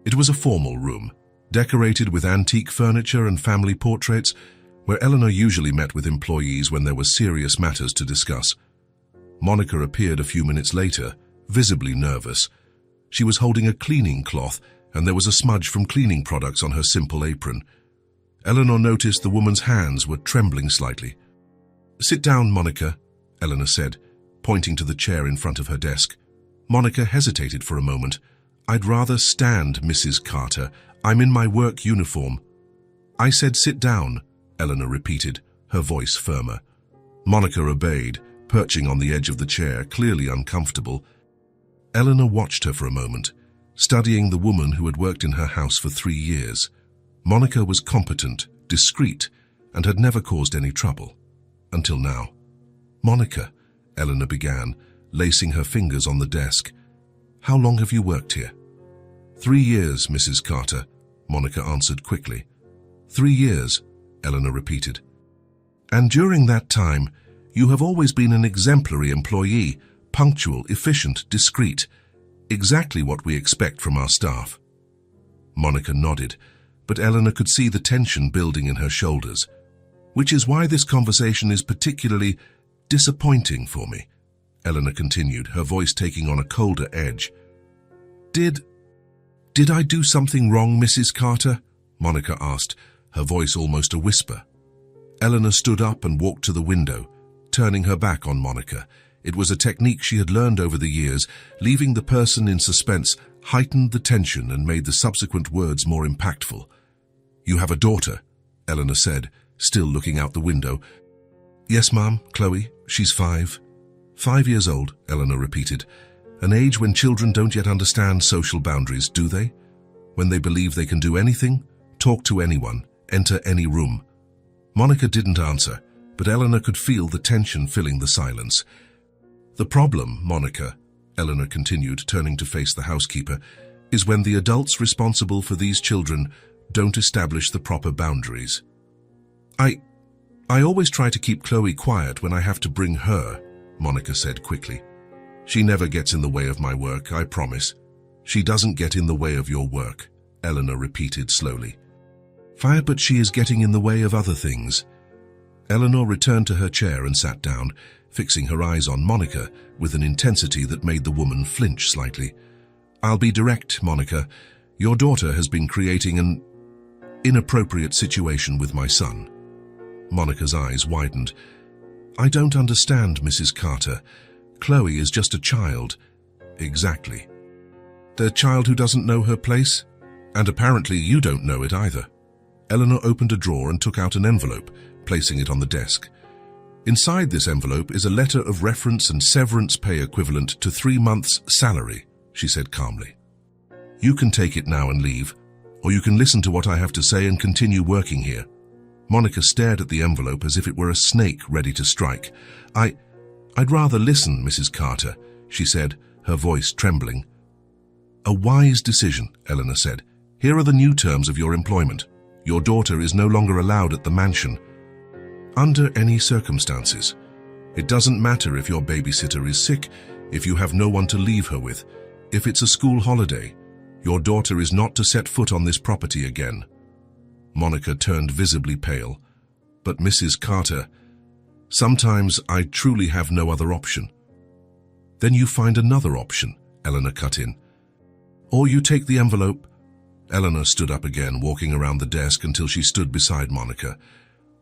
It was a formal room, decorated with antique furniture and family portraits, where Eleanor usually met with employees when there were serious matters to discuss. Monica appeared a few minutes later, visibly nervous. She was holding a cleaning cloth, and there was a smudge from cleaning products on her simple apron. Eleanor noticed the woman's hands were trembling slightly. "Sit down, Monica," Eleanor said, pointing to the chair in front of her desk. Monica hesitated for a moment. "I'd rather stand, Mrs. Carter. I'm in my work uniform." "I said sit down," Eleanor repeated, her voice firmer. Monica obeyed, perching on the edge of the chair, clearly uncomfortable. Eleanor watched her for a moment, studying the woman who had worked in her house for 3 years. Monica was competent, discreet, and had never caused any trouble. Until now. "Monica," Eleanor began, lacing her fingers on the desk. "How long have you worked here?" 3 years, Mrs. Carter," Monica answered quickly. 3 years, Eleanor repeated. "And during that time, you have always been an exemplary employee, punctual, efficient, discreet. Exactly what we expect from our staff." Monica nodded, but Eleanor could see the tension building in her shoulders. "Which is why this conversation is particularly disappointing for me," Eleanor continued, her voice taking on a colder edge. Did I do something wrong, Mrs. Carter?" Monica asked, her voice almost a whisper. Eleanor stood up and walked to the window, turning her back on Monica. It was a technique she had learned over the years. Leaving the person in suspense heightened the tension and made the subsequent words more impactful. "You have a daughter," Eleanor said, still looking out the window. Yes, Ma'am, Chloe, she's 5. 5 years old, Eleanor repeated. An age when children don't yet understand social boundaries, do they? When they believe they can do anything, talk to anyone, enter any room. Monica didn't answer, but Eleanor could feel the tension filling the silence. The problem, Monica, Eleanor continued, turning to face the housekeeper, is when the adults responsible for these children don't establish the proper boundaries. I always try to keep Chloe quiet when I have to bring her, Monica said quickly. She never gets in the way of my work, I promise. She doesn't get in the way of your work, Eleanor repeated slowly. But she is getting in the way of other things. Eleanor returned to her chair and sat down, fixing her eyes on Monica with an intensity that made the woman flinch slightly. I'll be direct, Monica. Your daughter has been creating an inappropriate situation with my son. Monica's eyes widened. I don't understand, Mrs. Carter. Chloe is just a child. Exactly. The child who doesn't know her place? And apparently you don't know it either. Eleanor opened a drawer and took out an envelope, placing it on the desk. Inside this envelope is a letter of reference and severance pay equivalent to 3 months' salary, she said calmly. You can take it now and leave, or you can listen to what I have to say and continue working here. Monica stared at the envelope as if it were a snake ready to strike. I'd rather listen, Mrs. Carter, she said, her voice trembling. A wise decision, Eleanor said. Here are the new terms of your employment. Your daughter is no longer allowed at the mansion. Under any circumstances. It doesn't matter if your babysitter is sick, if you have no one to leave her with, if it's a school holiday. Your daughter is not to set foot on this property again. Monica turned visibly pale. But Mrs. Carter, sometimes I truly have no other option. Then you find another option, Eleanor cut in. Or you take the envelope. Eleanor stood up again, walking around the desk until she stood beside Monica.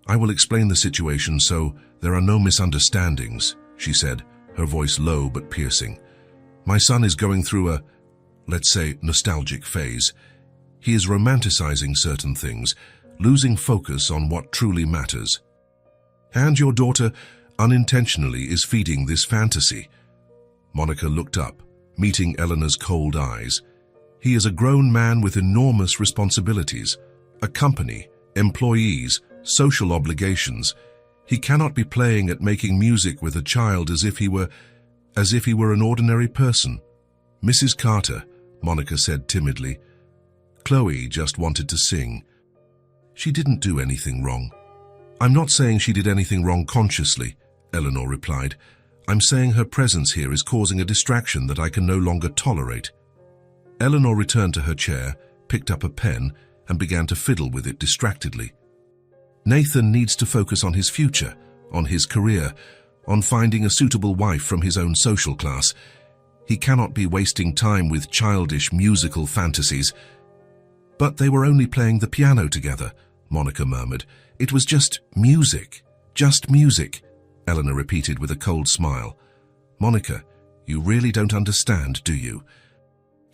I will explain the situation so there are no misunderstandings, she said, her voice low but piercing. My son is going through a, let's say, nostalgic phase. He is romanticizing certain things, losing focus on what truly matters. And your daughter, unintentionally, is feeding this fantasy. Monica looked up, meeting Eleanor's cold eyes. He is a grown man with enormous responsibilities, a company, employees, social obligations. He cannot be playing at making music with a child as if he were an ordinary person. Mrs. Carter, Monica said timidly. Chloe just wanted to sing. She didn't do anything wrong. I'm not saying she did anything wrong consciously, Eleanor replied. I'm saying her presence here is causing a distraction that I can no longer tolerate. Eleanor returned to her chair, picked up a pen, and began to fiddle with it distractedly. Nathan needs to focus on his future, on his career, on finding a suitable wife from his own social class. He cannot be wasting time with childish musical fantasies. But they were only playing the piano together, Monica murmured. It was just music, Eleanor repeated with a cold smile. Monica, you really don't understand, do you?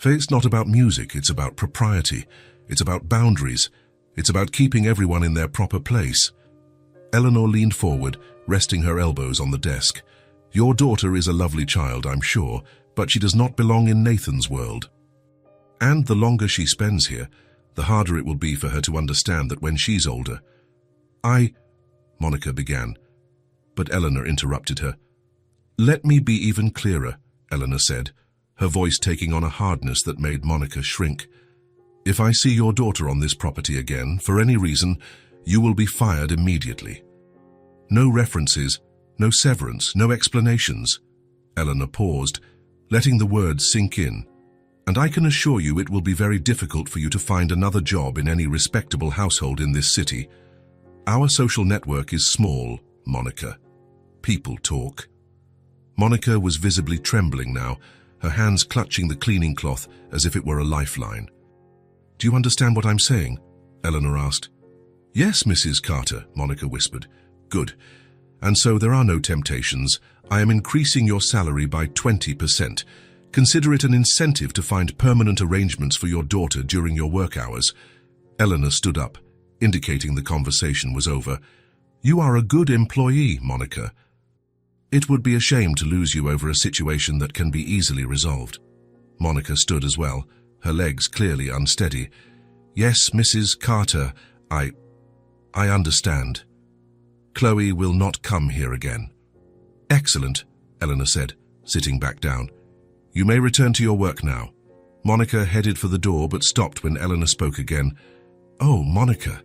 It's not about music, it's about propriety, it's about boundaries, it's about keeping everyone in their proper place. Eleanor leaned forward, resting her elbows on the desk. Your daughter is a lovely child, I'm sure, but she does not belong in Nathan's world. And the longer she spends here, the harder it will be for her to understand that when she's older. Monica began, but Eleanor interrupted her. Let me be even clearer, Eleanor said, her voice taking on a hardness that made Monica shrink. If I see your daughter on this property again, for any reason, you will be fired immediately. No references, no severance, no explanations. Eleanor paused, letting the words sink in. And I can assure you it will be very difficult for you to find another job in any respectable household in this city. Our social network is small, Monica. People talk. Monica was visibly trembling now, her hands clutching the cleaning cloth as if it were a lifeline. Do you understand what I'm saying? Eleanor asked. Yes, Mrs. Carter, Monica whispered. Good. And so there are no temptations. I am increasing your salary by 20%. Consider it an incentive to find permanent arrangements for your daughter during your work hours. Eleanor stood up, indicating the conversation was over. "You are a good employee, Monica. It would be a shame to lose you over a situation that can be easily resolved." Monica stood as well, her legs clearly unsteady. "Yes, Mrs. Carter, I understand. Chloe will not come here again." "Excellent," Eleanor said, sitting back down. "You may return to your work now." Monica headed for the door but stopped when Eleanor spoke again. "Oh, Monica,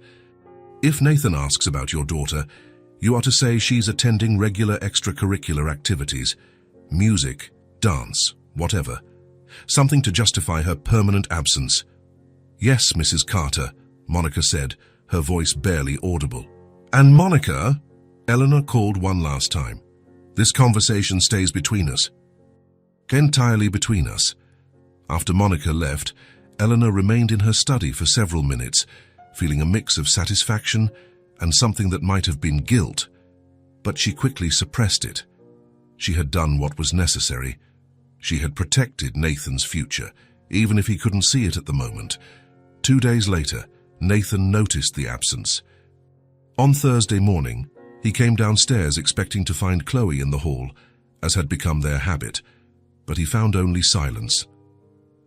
if Nathan asks about your daughter, you are to say she's attending regular extracurricular activities, music, dance, whatever. Something to justify her permanent absence." "Yes, Mrs. Carter," Monica said, her voice barely audible. "And Monica," Eleanor called one last time, "this conversation stays between us." Entirely between us. After Monica left, Eleanor remained in her study for several minutes, feeling a mix of satisfaction and something that might have been guilt, but she quickly suppressed it. She had done what was necessary. She had protected Nathan's future, even if he couldn't see it at the moment. 2 days later, Nathan noticed the absence. On Thursday morning, he came downstairs expecting to find Chloe in the hall, as had become their habit, but he found only silence.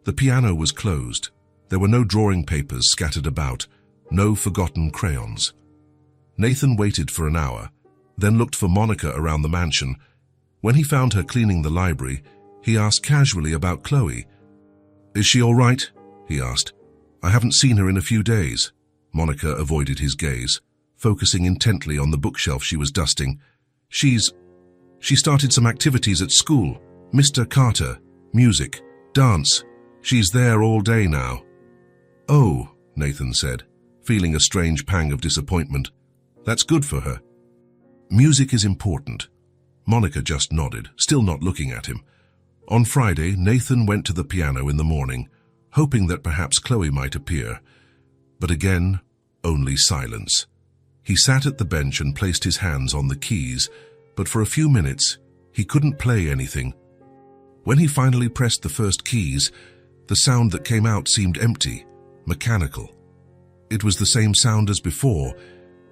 The piano was closed. There were no drawing papers scattered about, no forgotten crayons. Nathan waited for an hour, then looked for Monica around the mansion. When he found her cleaning the library, he asked casually about Chloe. "Is she all right?" he asked. "I haven't seen her in a few days." Monica avoided his gaze, focusing intently on the bookshelf she was dusting. She started some activities at school. Mr. Carter, music, dance. She's there all day now." "Oh," Nathan said, feeling a strange pang of disappointment. "That's good for her." "Music is important." Monica just nodded, still not looking at him. On Friday, Nathan went to the piano in the morning, hoping that perhaps Chloe might appear. But again, only silence. He sat at the bench and placed his hands on the keys, but for a few minutes, he couldn't play anything. When he finally pressed the first keys, the sound that came out seemed empty, mechanical. It was the same sound as before,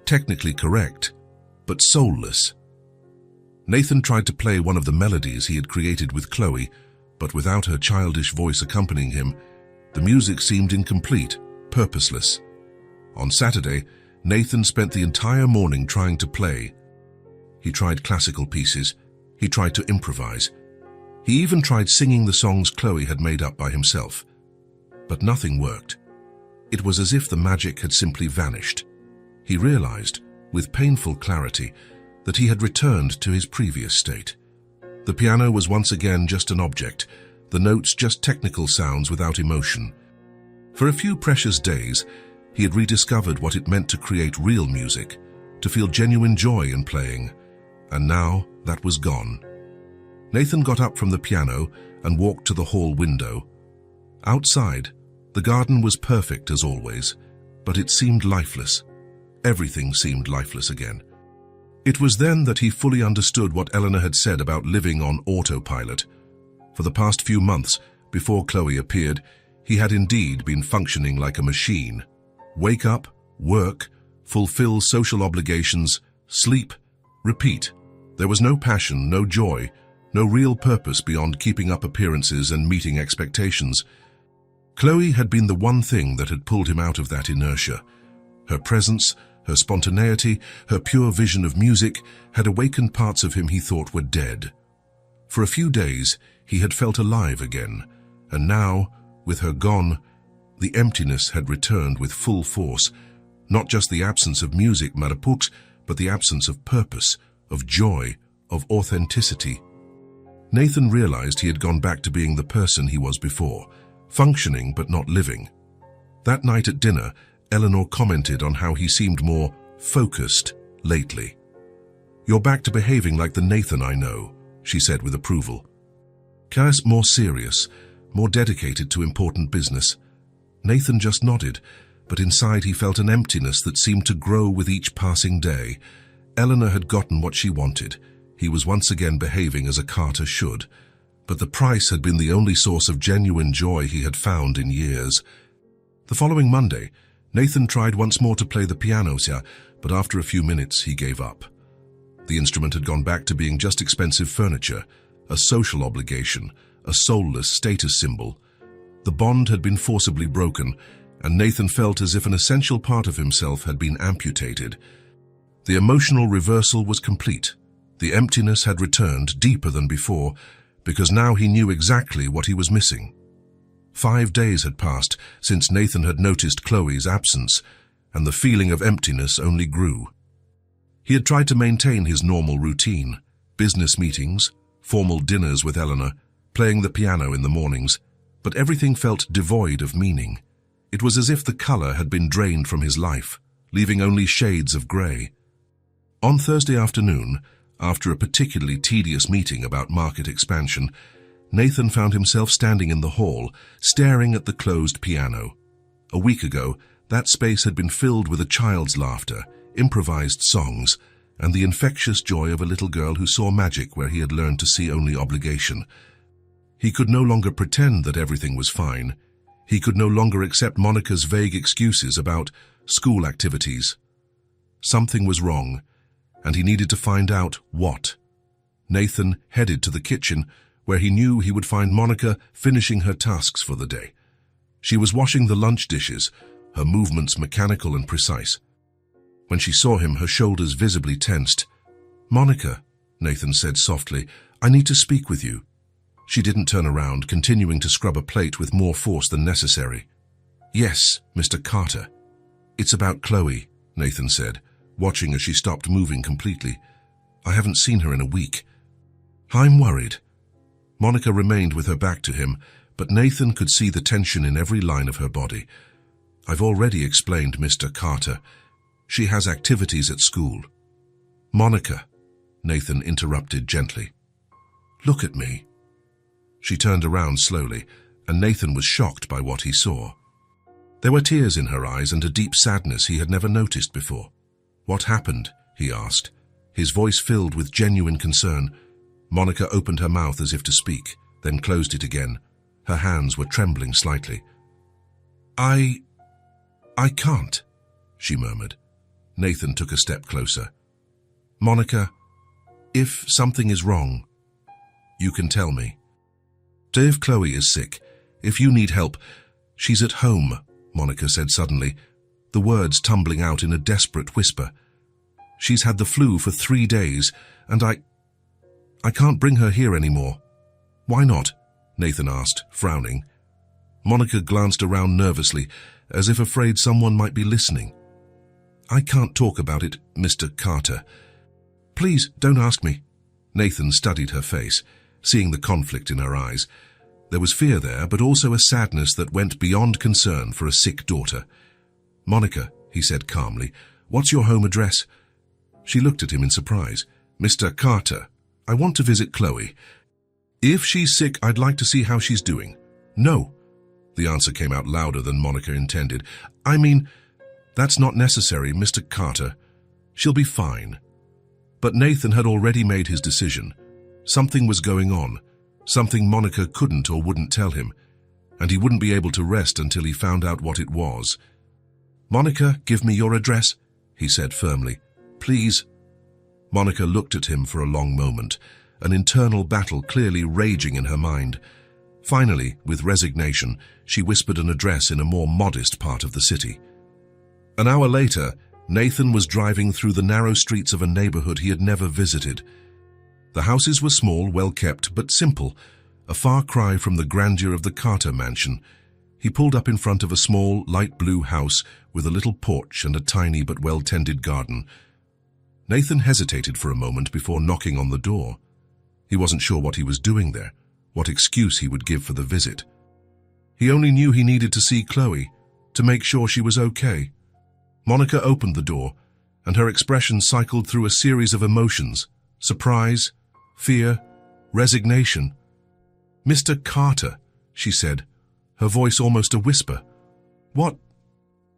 technically correct, but soulless. Nathan tried to play one of the melodies he had created with Chloe, but without her childish voice accompanying him, the music seemed incomplete, purposeless. On Saturday, Nathan spent the entire morning trying to play. He tried classical pieces. He tried to improvise. He even tried singing the songs Chloe had made up by himself. But nothing worked. It was as if the magic had simply vanished. He realized, with painful clarity, that he had returned to his previous state. The piano was once again just an object, the notes just technical sounds without emotion. For a few precious days, he had rediscovered what it meant to create real music, to feel genuine joy in playing, and now that was gone. Nathan got up from the piano and walked to the hall window. Outside, the garden was perfect as always, but it seemed lifeless. Everything seemed lifeless again. It was then that he fully understood what Eleanor had said about living on autopilot. For the past few months, before Chloe appeared, he had indeed been functioning like a machine. Wake up, work, fulfill social obligations, sleep, repeat. There was no passion, no joy, no real purpose beyond keeping up appearances and meeting expectations. Chloe had been the one thing that had pulled him out of that inertia. Her presence, her spontaneity, her pure vision of music had awakened parts of him he thought were dead. For a few days, he had felt alive again, and now, with her gone, the emptiness had returned with full force. Not just the absence of music, Marapux, but the absence of purpose, of joy, of authenticity. Nathan realized he had gone back to being the person he was before, functioning but not living. That night at dinner, Eleanor commented on how he seemed more focused lately. "You're back to behaving like the Nathan I know," she said with approval. "Cass more serious, more dedicated to important business." Nathan just nodded, but inside he felt an emptiness that seemed to grow with each passing day. Eleanor had gotten what she wanted. He was once again behaving as a Carter should. But the price had been the only source of genuine joy he had found in years. The following Monday, Nathan tried once more to play the piano, but after a few minutes he gave up. The instrument had gone back to being just expensive furniture, a social obligation, a soulless status symbol. The bond had been forcibly broken, and Nathan felt as if an essential part of himself had been amputated. The emotional reversal was complete. The emptiness had returned deeper than before, because now he knew exactly what he was missing. 5 days had passed since Nathan had noticed Chloe's absence, and the feeling of emptiness only grew. He had tried to maintain his normal routine: business meetings, formal dinners with Eleanor, playing the piano in the mornings, but everything felt devoid of meaning. It was as if the color had been drained from his life, leaving only shades of gray. On Thursday afternoon, after a particularly tedious meeting about market expansion, Nathan found himself standing in the hall, staring at the closed piano. A week ago, that space had been filled with a child's laughter, improvised songs, and the infectious joy of a little girl who saw magic where he had learned to see only obligation. He could no longer pretend that everything was fine. He could no longer accept Monica's vague excuses about school activities. Something was wrong, and he needed to find out what. Nathan headed to the kitchen, where he knew he would find Monica finishing her tasks for the day. She was washing the lunch dishes, her movements mechanical and precise. When she saw him, her shoulders visibly tensed. "Monica," Nathan said softly, "I need to speak with you." She didn't turn around, continuing to scrub a plate with more force than necessary. "Yes, Mr. Carter." "It's about Chloe," Nathan said, watching as she stopped moving completely. "I haven't seen her in a week." "I'm worried." Monica remained with her back to him, but Nathan could see the tension in every line of her body. "I've already explained, Mr. Carter. She has activities at school." "Monica," Nathan interrupted gently. "Look at me." She turned around slowly, and Nathan was shocked by what he saw. There were tears in her eyes and a deep sadness he had never noticed before. "What happened?" he asked, his voice filled with genuine concern. Monica opened her mouth as if to speak, then closed it again. Her hands were trembling slightly. I can't," she murmured. Nathan took a step closer. "Monica, if something is wrong, you can tell me. If Chloe is sick, if you need help, she's at home," Monica said suddenly, the words tumbling out in a desperate whisper. "She's had the flu for 3 days, and I can't bring her here anymore." "Why not?" Nathan asked, frowning. Monica glanced around nervously, as if afraid someone might be listening. "I can't talk about it, Mr. Carter." "Please, don't ask me." Nathan studied her face, seeing the conflict in her eyes. There was fear there, but also a sadness that went beyond concern for a sick daughter. "Monica," he said calmly, "what's your home address?" She looked at him in surprise. "Mr. Carter, I want to visit Chloe. If she's sick, I'd like to see how she's doing." "No." The answer came out louder than Monica intended. "I mean, that's not necessary, Mr. Carter. She'll be fine." But Nathan had already made his decision. Something was going on, something Monica couldn't or wouldn't tell him, and he wouldn't be able to rest until he found out what it was. "Monica, give me your address," he said firmly. "Please." Monica looked at him for a long moment, an internal battle clearly raging in her mind. Finally, with resignation, she whispered an address in a more modest part of the city. An hour later, Nathan was driving through the narrow streets of a neighborhood he had never visited. The houses were small, well-kept, but simple, a far cry from the grandeur of the Carter mansion. He pulled up in front of a small, light blue house with a little porch and a tiny but well-tended garden. Nathan hesitated for a moment before knocking on the door. He wasn't sure what he was doing there, what excuse he would give for the visit. He only knew he needed to see Chloe, to make sure she was okay. Monica opened the door, and her expression cycled through a series of emotions: surprise, fear, resignation. "Mr. Carter," she said, her voice almost a whisper. "What?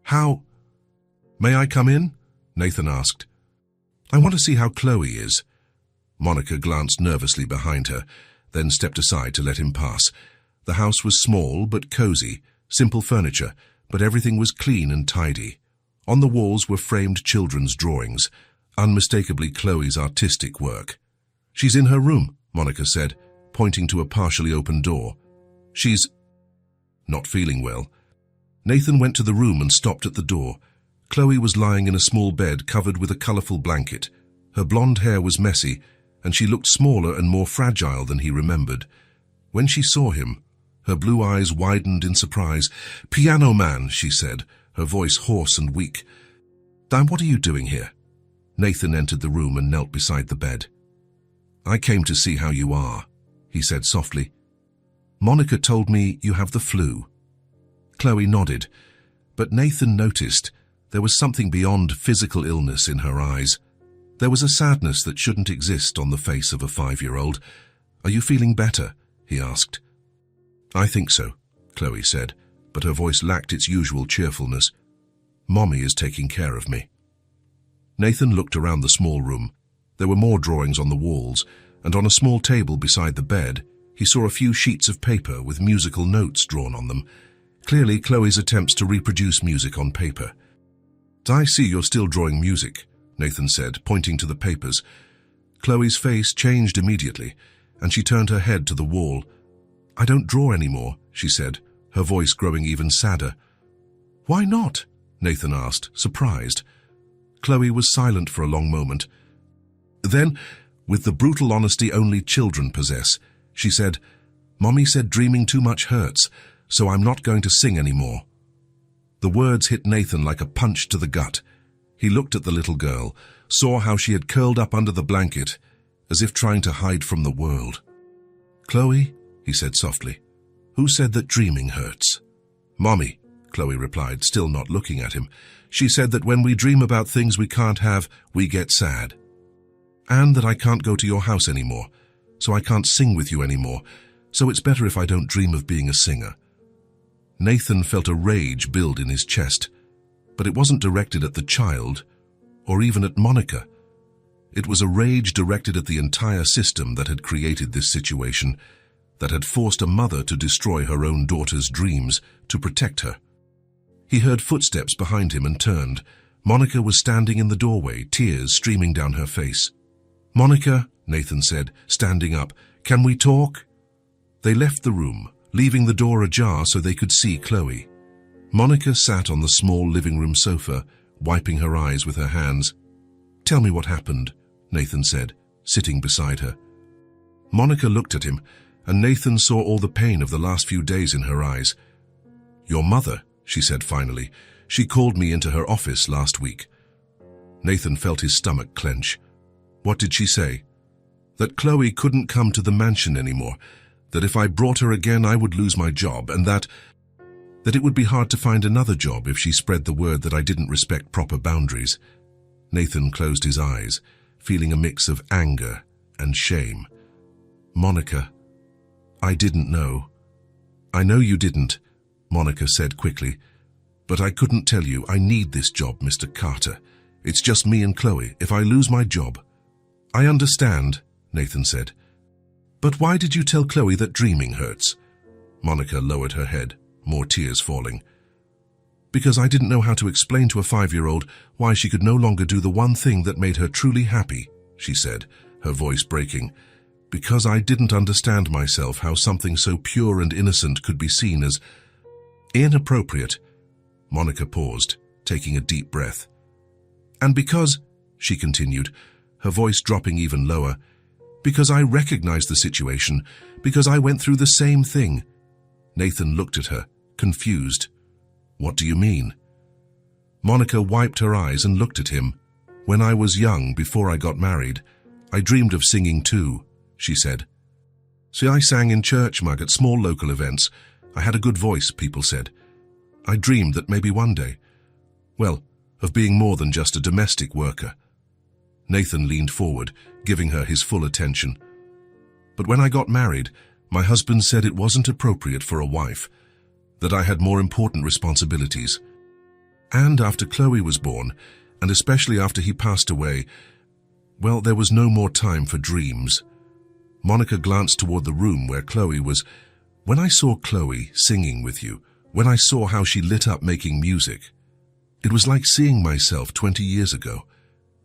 How? May I come in?" Nathan asked. "I want to see how Chloe is." Monica glanced nervously behind her, then stepped aside to let him pass. The house was small but cozy, simple furniture, but everything was clean and tidy. On the walls were framed children's drawings, unmistakably Chloe's artistic work. "She's in her room," Monica said, pointing to a partially open door. "She's not feeling well." Nathan went to the room and stopped at the door. Chloe was lying in a small bed covered with a colorful blanket. Her blonde hair was messy, and she looked smaller and more fragile than he remembered. When she saw him, her blue eyes widened in surprise. "Piano man," she said, her voice hoarse and weak. "Dan, what are you doing here?" Nathan entered the room and knelt beside the bed. "I came to see how you are," he said softly. "Monica told me you have the flu." Chloe nodded, but Nathan noticed there was something beyond physical illness in her eyes. There was a sadness that shouldn't exist on the face of a 5-year-old. "Are you feeling better?" he asked. "I think so," Chloe said, but her voice lacked its usual cheerfulness. "Mommy is taking care of me." Nathan looked around the small room. There were more drawings on the walls, and on a small table beside the bed, he saw a few sheets of paper with musical notes drawn on them. Clearly Chloe's attempts to reproduce music on paper. "I see you're still drawing music," Nathan said, pointing to the papers. Chloe's face changed immediately, and she turned her head to the wall. "I don't draw anymore," she said, her voice growing even sadder. "Why not?" Nathan asked, surprised. Chloe was silent for a long moment. Then, with the brutal honesty only children possess, she said, "Mommy said dreaming too much hurts, so I'm not going to sing anymore." The words hit Nathan like a punch to the gut. He looked at the little girl, saw how she had curled up under the blanket, as if trying to hide from the world. "Chloe," he said softly, "who said that dreaming hurts?" "Mommy," Chloe replied, still not looking at him. "She said that when we dream about things we can't have, we get sad. And that I can't go to your house anymore, so I can't sing with you anymore, so it's better if I don't dream of being a singer." Nathan felt a rage build in his chest, but it wasn't directed at the child, or even at Monica. It was a rage directed at the entire system that had created this situation, that had forced a mother to destroy her own daughter's dreams to protect her. He heard footsteps behind him and turned. Monica was standing in the doorway, tears streaming down her face. "Monica," Nathan said, standing up, "can we talk?" They left the room, leaving the door ajar so they could see Chloe. Monica sat on the small living room sofa, wiping her eyes with her hands. "Tell me what happened," Nathan said, sitting beside her. Monica looked at him, and Nathan saw all the pain of the last few days in her eyes. "Your mother," she said finally. "She called me into her office last week." Nathan felt his stomach clench. "What did she say?" "That Chloe couldn't come to the mansion anymore, that if I brought her again I would lose my job, and that it would be hard to find another job if she spread the word that I didn't respect proper boundaries." Nathan closed his eyes, feeling a mix of anger and shame. "Monica, I didn't know." "I know you didn't," Monica said quickly, "but I couldn't tell you. I need this job, Mr. Carter. It's just me and Chloe. If I lose my job—" "I understand," Nathan said. "But why did you tell Chloe that dreaming hurts?" Monica lowered her head, more tears falling. "Because I didn't know how to explain to a 5-year-old why she could no longer do the one thing that made her truly happy," she said, her voice breaking. "Because I didn't understand myself how something so pure and innocent could be seen as inappropriate." Monica paused, taking a deep breath. "And because," she continued, her voice dropping even lower, "because I recognized the situation, because I went through the same thing." Nathan looked at her, confused. "What do you mean?" Monica wiped her eyes and looked at him. "When I was young, before I got married, I dreamed of singing too," she said. "See, I sang in church, Mug, at small local events. I had a good voice, people said. I dreamed that maybe one day, well, of being more than just a domestic worker." Nathan leaned forward, giving her his full attention. "But when I got married, my husband said it wasn't appropriate for a wife, that I had more important responsibilities. And after Chloe was born, and especially after he passed away, well, there was no more time for dreams." Monica glanced toward the room where Chloe was. "When I saw Chloe singing with you, when I saw how she lit up making music, It was like seeing myself 20 years ago,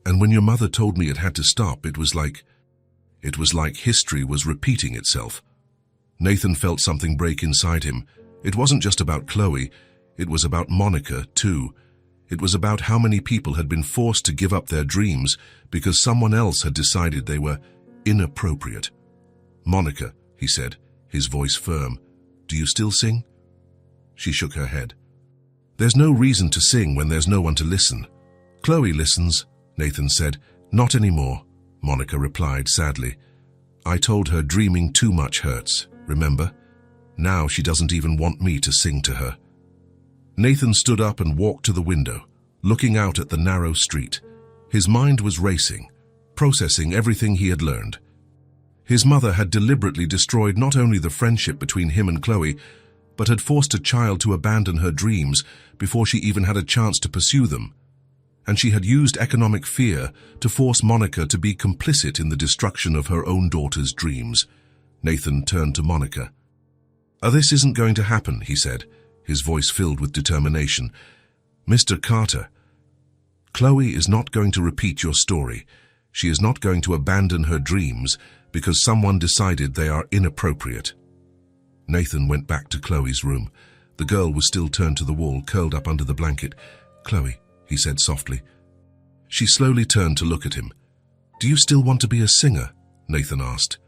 and when your mother told me it had to stop, it was like history was repeating itself. Nathan felt something break inside him. It wasn't just about Chloe, it was about Monica, too. It was about how many people had been forced to give up their dreams because someone else had decided they were inappropriate. "Monica," he said, his voice firm, "do you still sing?" She shook her head. "There's no reason to sing when there's no one to listen." "Chloe listens," Nathan said. "Not anymore," Monica replied sadly. "I told her dreaming too much hurts, remember? Now she doesn't even want me to sing to her." Nathan stood up and walked to the window, looking out at the narrow street. His mind was racing, processing everything he had learned. His mother had deliberately destroyed not only the friendship between him and Chloe, but had forced a child to abandon her dreams before she even had a chance to pursue them. And she had used economic fear to force Monica to be complicit in the destruction of her own daughter's dreams. Nathan turned to Monica. "This isn't going to happen," he said, his voice filled with determination. "Mr. Carter, Chloe is not going to repeat your story. She is not going to abandon her dreams because someone decided they are inappropriate." Nathan went back to Chloe's room. The girl was still turned to the wall, curled up under the blanket. "Chloe," he said softly. She slowly turned to look at him. "Do you still want to be a singer?" Nathan asked.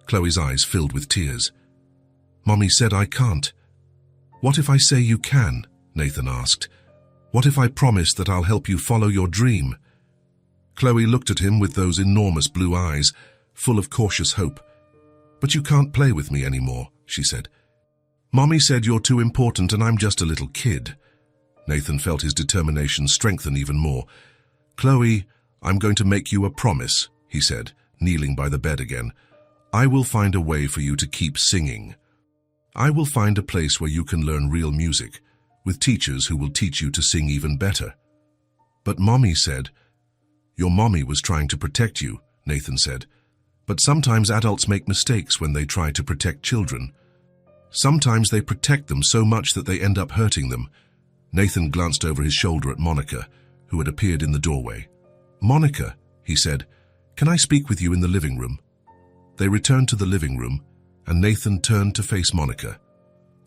Chloe's eyes filled with tears. "Mommy said I can't." "What if I say you can?" Nathan asked. "What if I promise that I'll help you follow your dream?" Chloe looked at him with those enormous blue eyes, full of cautious hope. "But you can't play with me anymore," she said. "Mommy said you're too important and I'm just a little kid." Nathan felt his determination strengthen even more. "Chloe, I'm going to make you a promise," he said, kneeling by the bed again. "I will find a way for you to keep singing. I will find a place where you can learn real music, with teachers who will teach you to sing even better." "But Mommy said—" "Your mommy was trying to protect you," Nathan said. "But sometimes adults make mistakes when they try to protect children. Sometimes they protect them so much that they end up hurting them." Nathan glanced over his shoulder at Monica, who had appeared in the doorway. "Monica," he said, "can I speak with you in the living room?" They returned to the living room, and Nathan turned to face Monica.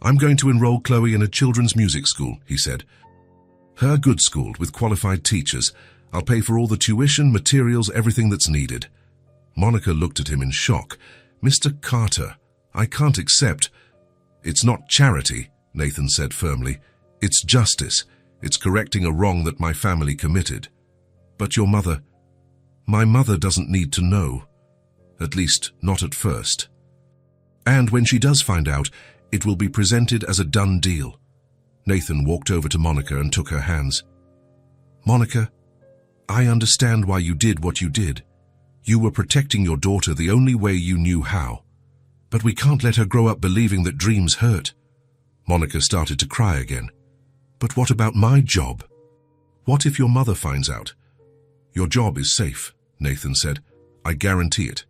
"I'm going to enroll Chloe in a children's music school," he said. "Her good school with qualified teachers. I'll pay for all the tuition, materials, everything that's needed." Monica looked at him in shock. "Mr. Carter, I can't accept—" "It's not charity," Nathan said firmly. "It's justice. It's correcting a wrong that my family committed." "But your mother—" "My mother doesn't need to know. At least, not at first. And when she does find out, it will be presented as a done deal." Nathan walked over to Monica and took her hands. "Monica, I understand why you did what you did. You were protecting your daughter the only way you knew how. But we can't let her grow up believing that dreams hurt." Monica started to cry again. "But what about my job? What if your mother finds out?" "Your job is safe," Nathan said. "I guarantee it.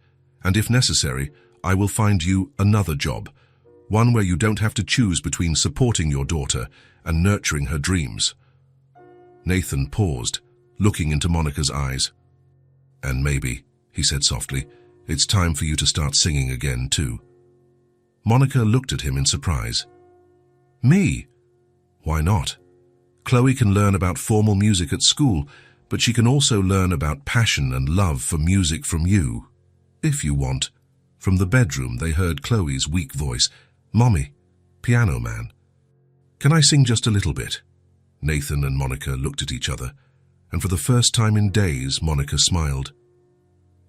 And if necessary, I will find you another job, one where you don't have to choose between supporting your daughter and nurturing her dreams." Nathan paused, looking into Monica's eyes. "And maybe," he said softly, "it's time for you to start singing again, too." Monica looked at him in surprise. "Me? Why not? Chloe can learn about formal music at school, but she can also learn about passion and love for music from you, if you want." From the bedroom, they heard Chloe's weak voice. "Mommy, piano man. Can I sing just a little bit?" Nathan and Monica looked at each other, and for the first time in days, Monica smiled.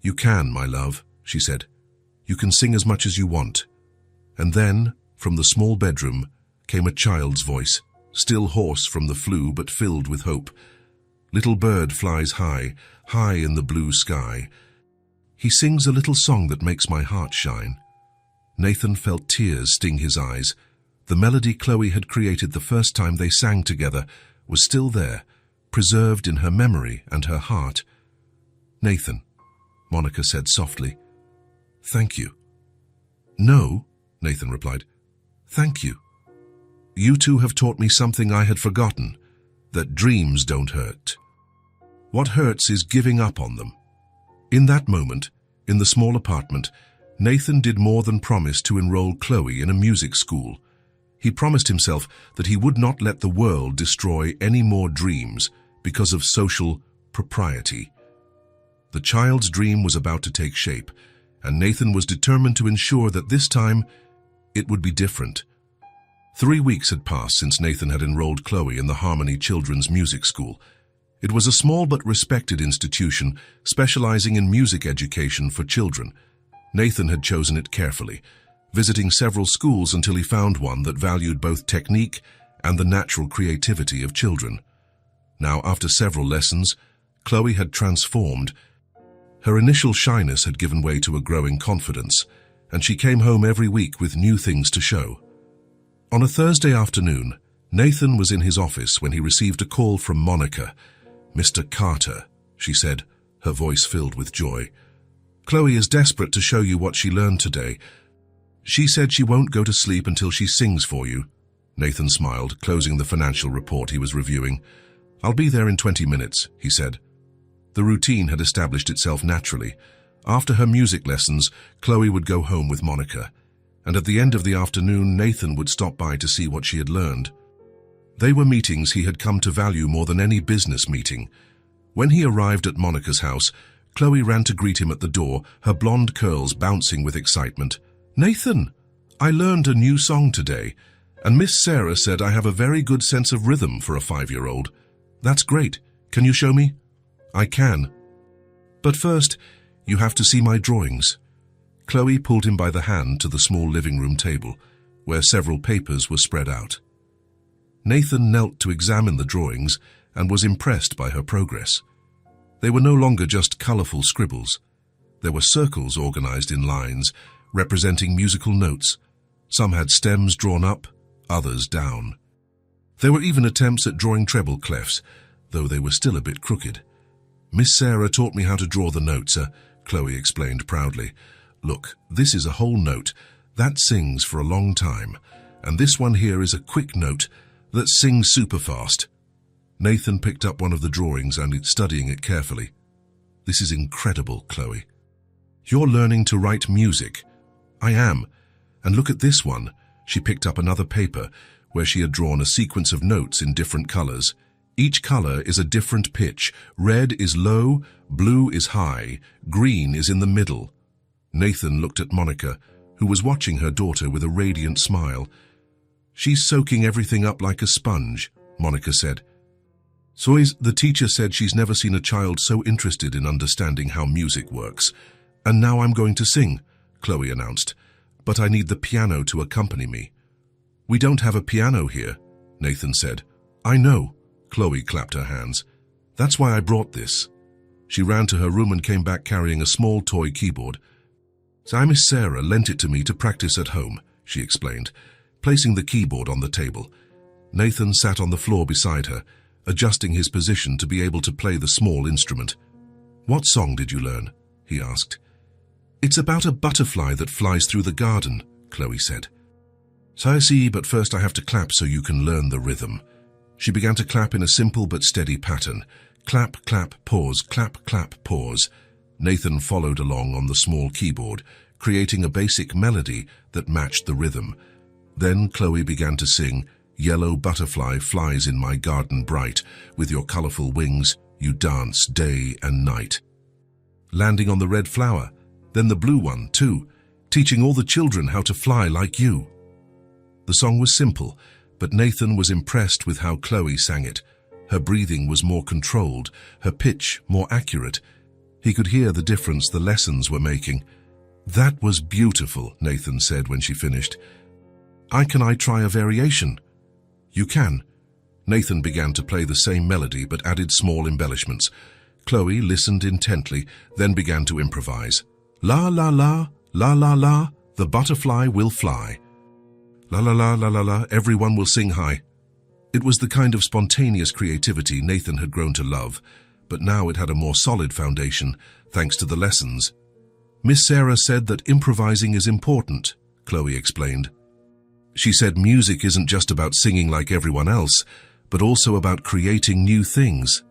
"You can, my love," she said. "You can sing as much as you want." And then, from the small bedroom, came a child's voice, still hoarse from the flu but filled with hope. "Little bird flies high, high in the blue sky. He sings a little song that makes my heart shine." Nathan felt tears sting his eyes. The melody Chloe had created the first time they sang together was still there, preserved in her memory and her heart. "Nathan," Monica said softly, "thank you." "No," Nathan replied. "Thank you. You two have taught me something I had forgotten, that dreams don't hurt. What hurts is giving up on them. In that moment, in the small apartment, Nathan did more than promise to enroll Chloe in a music school. He promised himself that he would not let the world destroy any more dreams because of social propriety. The child's dream was about to take shape, and Nathan was determined to ensure that this time it would be different. 3 weeks had passed since Nathan had enrolled Chloe in the Harmony Children's Music School. It was a small but respected institution specializing in music education for children. Nathan had chosen it carefully, visiting several schools until he found one that valued both technique and the natural creativity of children. Now, after several lessons, Chloe had transformed. Her initial shyness had given way to a growing confidence, and she came home every week with new things to show. On a Thursday afternoon, Nathan was in his office when he received a call from Monica. "Mr. Carter," she said, her voice filled with joy. "Chloe is desperate to show you what she learned today. She said she won't go to sleep until she sings for you." Nathan smiled, closing the financial report he was reviewing. "I'll be there in 20 minutes, he said. The routine had established itself naturally. After her music lessons, Chloe would go home with Monica, and at the end of the afternoon, Nathan would stop by to see what she had learned. They were meetings he had come to value more than any business meeting. When he arrived at Monica's house, Chloe ran to greet him at the door, her blonde curls bouncing with excitement. "Nathan, I learned a new song today, and Miss Sarah said I have a very good sense of rhythm for a 5-year-old. That's great. Can you show me?" "I can. But first, you have to see my drawings." Chloe pulled him by the hand to the small living room table, where several papers were spread out. Nathan knelt to examine the drawings and was impressed by her progress. They were no longer just colorful scribbles. There were circles organized in lines, representing musical notes. Some had stems drawn up, others down. There were even attempts at drawing treble clefs, though they were still a bit crooked. "Miss Sarah taught me how to draw the notes," Chloe explained proudly. "Look, this is a whole note. That sings for a long time. And this one here is a quick note that sings super fast." Nathan picked up one of the drawings and studying it carefully. "This is incredible, Chloe. You're learning to write music." "I am. And look at this one." She picked up another paper where she had drawn a sequence of notes in different colors. Each color is a different pitch. Red is low, blue is high, green is in the middle. Nathan looked at Monica, who was watching her daughter with a radiant smile. "She's soaking everything up like a sponge," Monica said. The teacher said she's never seen a child so interested in understanding how music works. "And now I'm going to sing," Chloe announced. "But I need the piano to accompany me." "We don't have a piano here," Nathan said. "I know," Chloe clapped her hands. "That's why I brought this." She ran to her room and came back carrying a small toy keyboard. "Miss Sarah lent it to me to practice at home," she explained, placing the keyboard on the table. Nathan sat on the floor beside her, adjusting his position to be able to play the small instrument. "What song did you learn?" he asked. "It's about a butterfly that flies through the garden," Chloe said. "I see, but first I have to clap so you can learn the rhythm." She began to clap in a simple but steady pattern. Clap, clap, pause, clap, clap, pause. Nathan followed along on the small keyboard, creating a basic melody that matched the rhythm. Then Chloe began to sing, "Yellow butterfly flies in my garden bright. With your colorful wings, you dance day and night." Landing on the red flower, then the blue one too, teaching all the children how to fly like you. The song was simple, but Nathan was impressed with how Chloe sang it. Her breathing was more controlled, her pitch more accurate. He could hear the difference the lessons were making. "That was beautiful," Nathan said when she finished. Can I try a variation?" "You can." Nathan began to play the same melody but added small embellishments. Chloe listened intently, then began to improvise. "La la la, la la la, the butterfly will fly. La la la la la la, everyone will sing high." It was the kind of spontaneous creativity Nathan had grown to love, but now it had a more solid foundation, thanks to the lessons. "Miss Sarah said that improvising is important," Chloe explained. "She said music isn't just about singing like everyone else, but also about creating new things.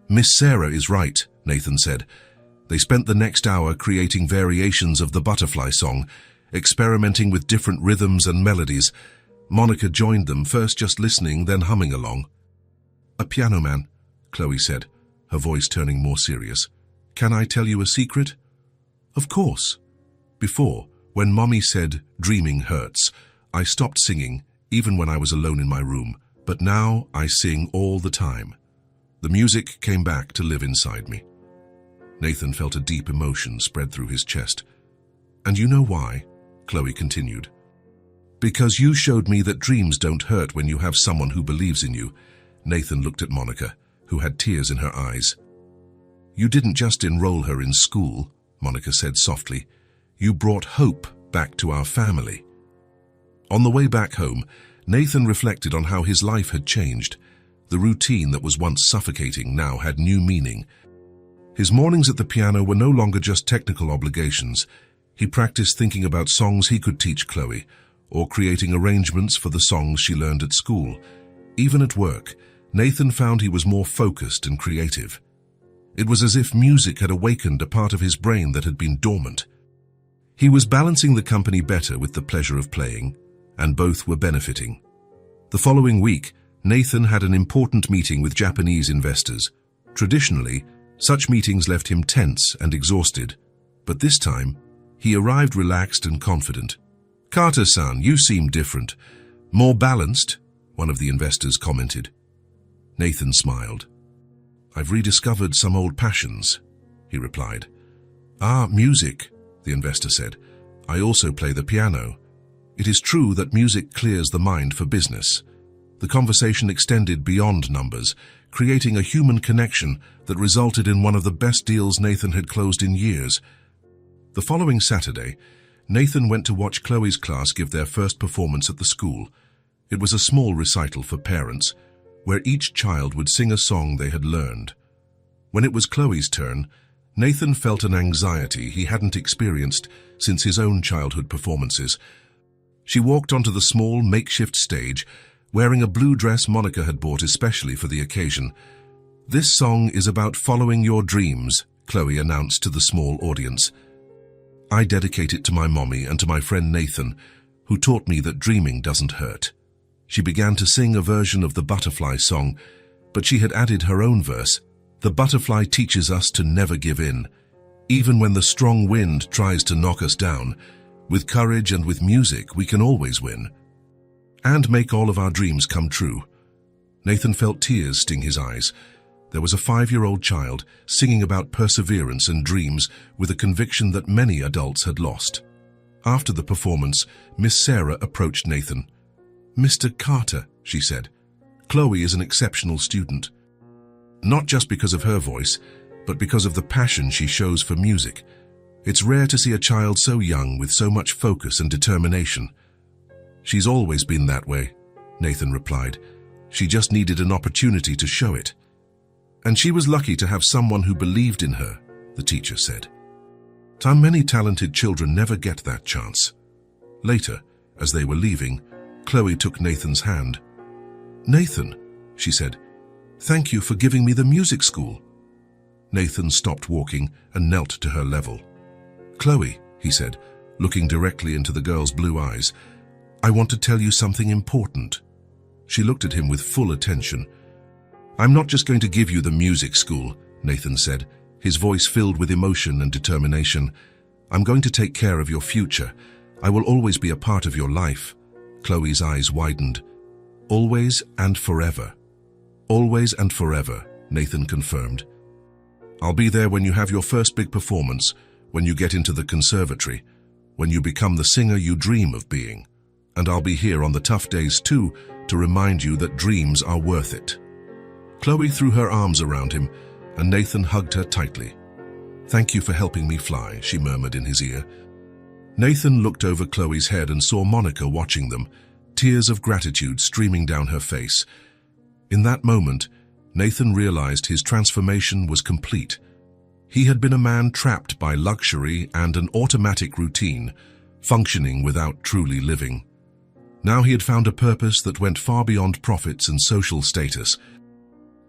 Miss Sarah is right, Nathan said. They spent the next hour creating variations of the butterfly song, experimenting with different rhythms and melodies. Monica joined them, first just listening, then humming along. "A piano man," Chloe said, her voice turning more serious. "Can I tell you a secret?" "Of course." "Before, when Mommy said, 'dreaming hurts,' I stopped singing, even when I was alone in my room. But now I sing all the time." The music came back to live inside me. Nathan felt a deep emotion spread through his chest. "And you know why?" Chloe continued. "Because you showed me that dreams don't hurt when you have someone who believes in you." Nathan looked at Monica, who had tears in her eyes. "You didn't just enroll her in school," Monica said softly. "You brought hope back to our family." On the way back home, Nathan reflected on how his life had changed. The routine that was once suffocating now had new meaning. His mornings at the piano were no longer just technical obligations. He practiced thinking about songs he could teach Chloe, or creating arrangements for the songs she learned at school. Even at work, Nathan found he was more focused and creative. It was as if music had awakened a part of his brain that had been dormant. He was balancing the company better with the pleasure of playing, and both were benefiting. The following week, Nathan had an important meeting with Japanese investors. Traditionally, such meetings left him tense and exhausted, but this time, he arrived relaxed and confident. "Carter-san, you seem different. More balanced," one of the investors commented. Nathan smiled. "I've rediscovered some old passions," he replied. "Ah, music," the investor said. "I also play the piano. It is true that music clears the mind for business." The conversation extended beyond numbers, creating a human connection that resulted in one of the best deals Nathan had closed in years. The following Saturday, Nathan went to watch Chloe's class give their first performance at the school. It was a small recital for parents, where each child would sing a song they had learned. When it was Chloe's turn, Nathan felt an anxiety he hadn't experienced since his own childhood performances. She walked onto the small makeshift stage, wearing a blue dress Monica had bought especially for the occasion. "This song is about following your dreams," Chloe announced to the small audience. "I dedicate it to my mommy and to my friend Nathan, who taught me that dreaming doesn't hurt." She began to sing a version of the butterfly song, but she had added her own verse. "The butterfly teaches us to never give in, even when the strong wind tries to knock us down. With courage and with music, we can always win and make all of our dreams come true." Nathan felt tears sting his eyes. There was a 5-year-old child singing about perseverance and dreams with a conviction that many adults had lost. After the performance, Miss Sarah approached Nathan. "Mr. Carter," she said, "Chloe is an exceptional student. Not just because of her voice, but because of the passion she shows for music. It's rare to see a child so young with so much focus and determination." "She's always been that way," Nathan replied. "She just needed an opportunity to show it. And she was lucky to have someone who believed in her," the teacher said. Many talented children never get that chance." Later, as they were leaving, Chloe took Nathan's hand. "Nathan," she said, "thank you for giving me the music school." Nathan stopped walking and knelt to her level. "Chloe," he said, looking directly into the girl's blue eyes, "I want to tell you something important." She looked at him with full attention. "I'm not just going to give you the music school," Nathan said, his voice filled with emotion and determination. "I'm going to take care of your future. I will always be a part of your life." Chloe's eyes widened. "Always and forever." "Always and forever," Nathan confirmed. "I'll be there when you have your first big performance, when you get into the conservatory, when you become the singer you dream of being. And I'll be here on the tough days too, to remind you that dreams are worth it." Chloe threw her arms around him, and Nathan hugged her tightly. "Thank you for helping me fly," she murmured in his ear. Nathan looked over Chloe's head and saw Monica watching them, tears of gratitude streaming down her face. In that moment, Nathan realized his transformation was complete. He had been a man trapped by luxury and an automatic routine, functioning without truly living. Now he had found a purpose that went far beyond profits and social status.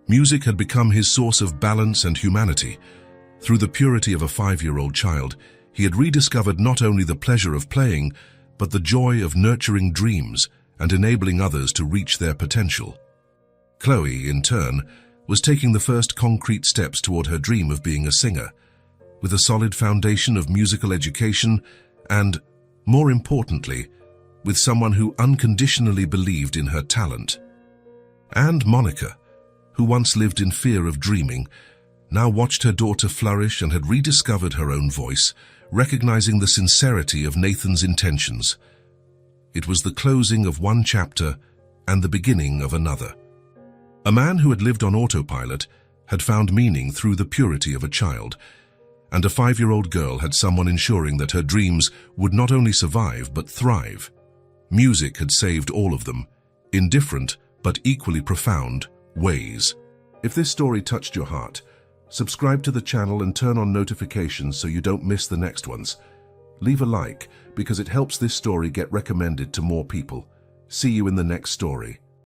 Music had become his source of balance and humanity. Through the purity of a 5-year-old child, he had rediscovered not only the pleasure of playing, but the joy of nurturing dreams and enabling others to reach their potential. Chloe, in turn, was taking the first concrete steps toward her dream of being a singer, with a solid foundation of musical education and, more importantly, with someone who unconditionally believed in her talent. And Monica, who once lived in fear of dreaming, now watched her daughter flourish and had rediscovered her own voice, recognizing the sincerity of Nathan's intentions. It was the closing of one chapter and the beginning of another. A man who had lived on autopilot had found meaning through the purity of a child, and a 5-year-old girl had someone ensuring that her dreams would not only survive but thrive. Music had saved all of them, in different but equally profound ways. If this story touched your heart, subscribe to the channel and turn on notifications so you don't miss the next ones. Leave a like because it helps this story get recommended to more people. See you in the next story.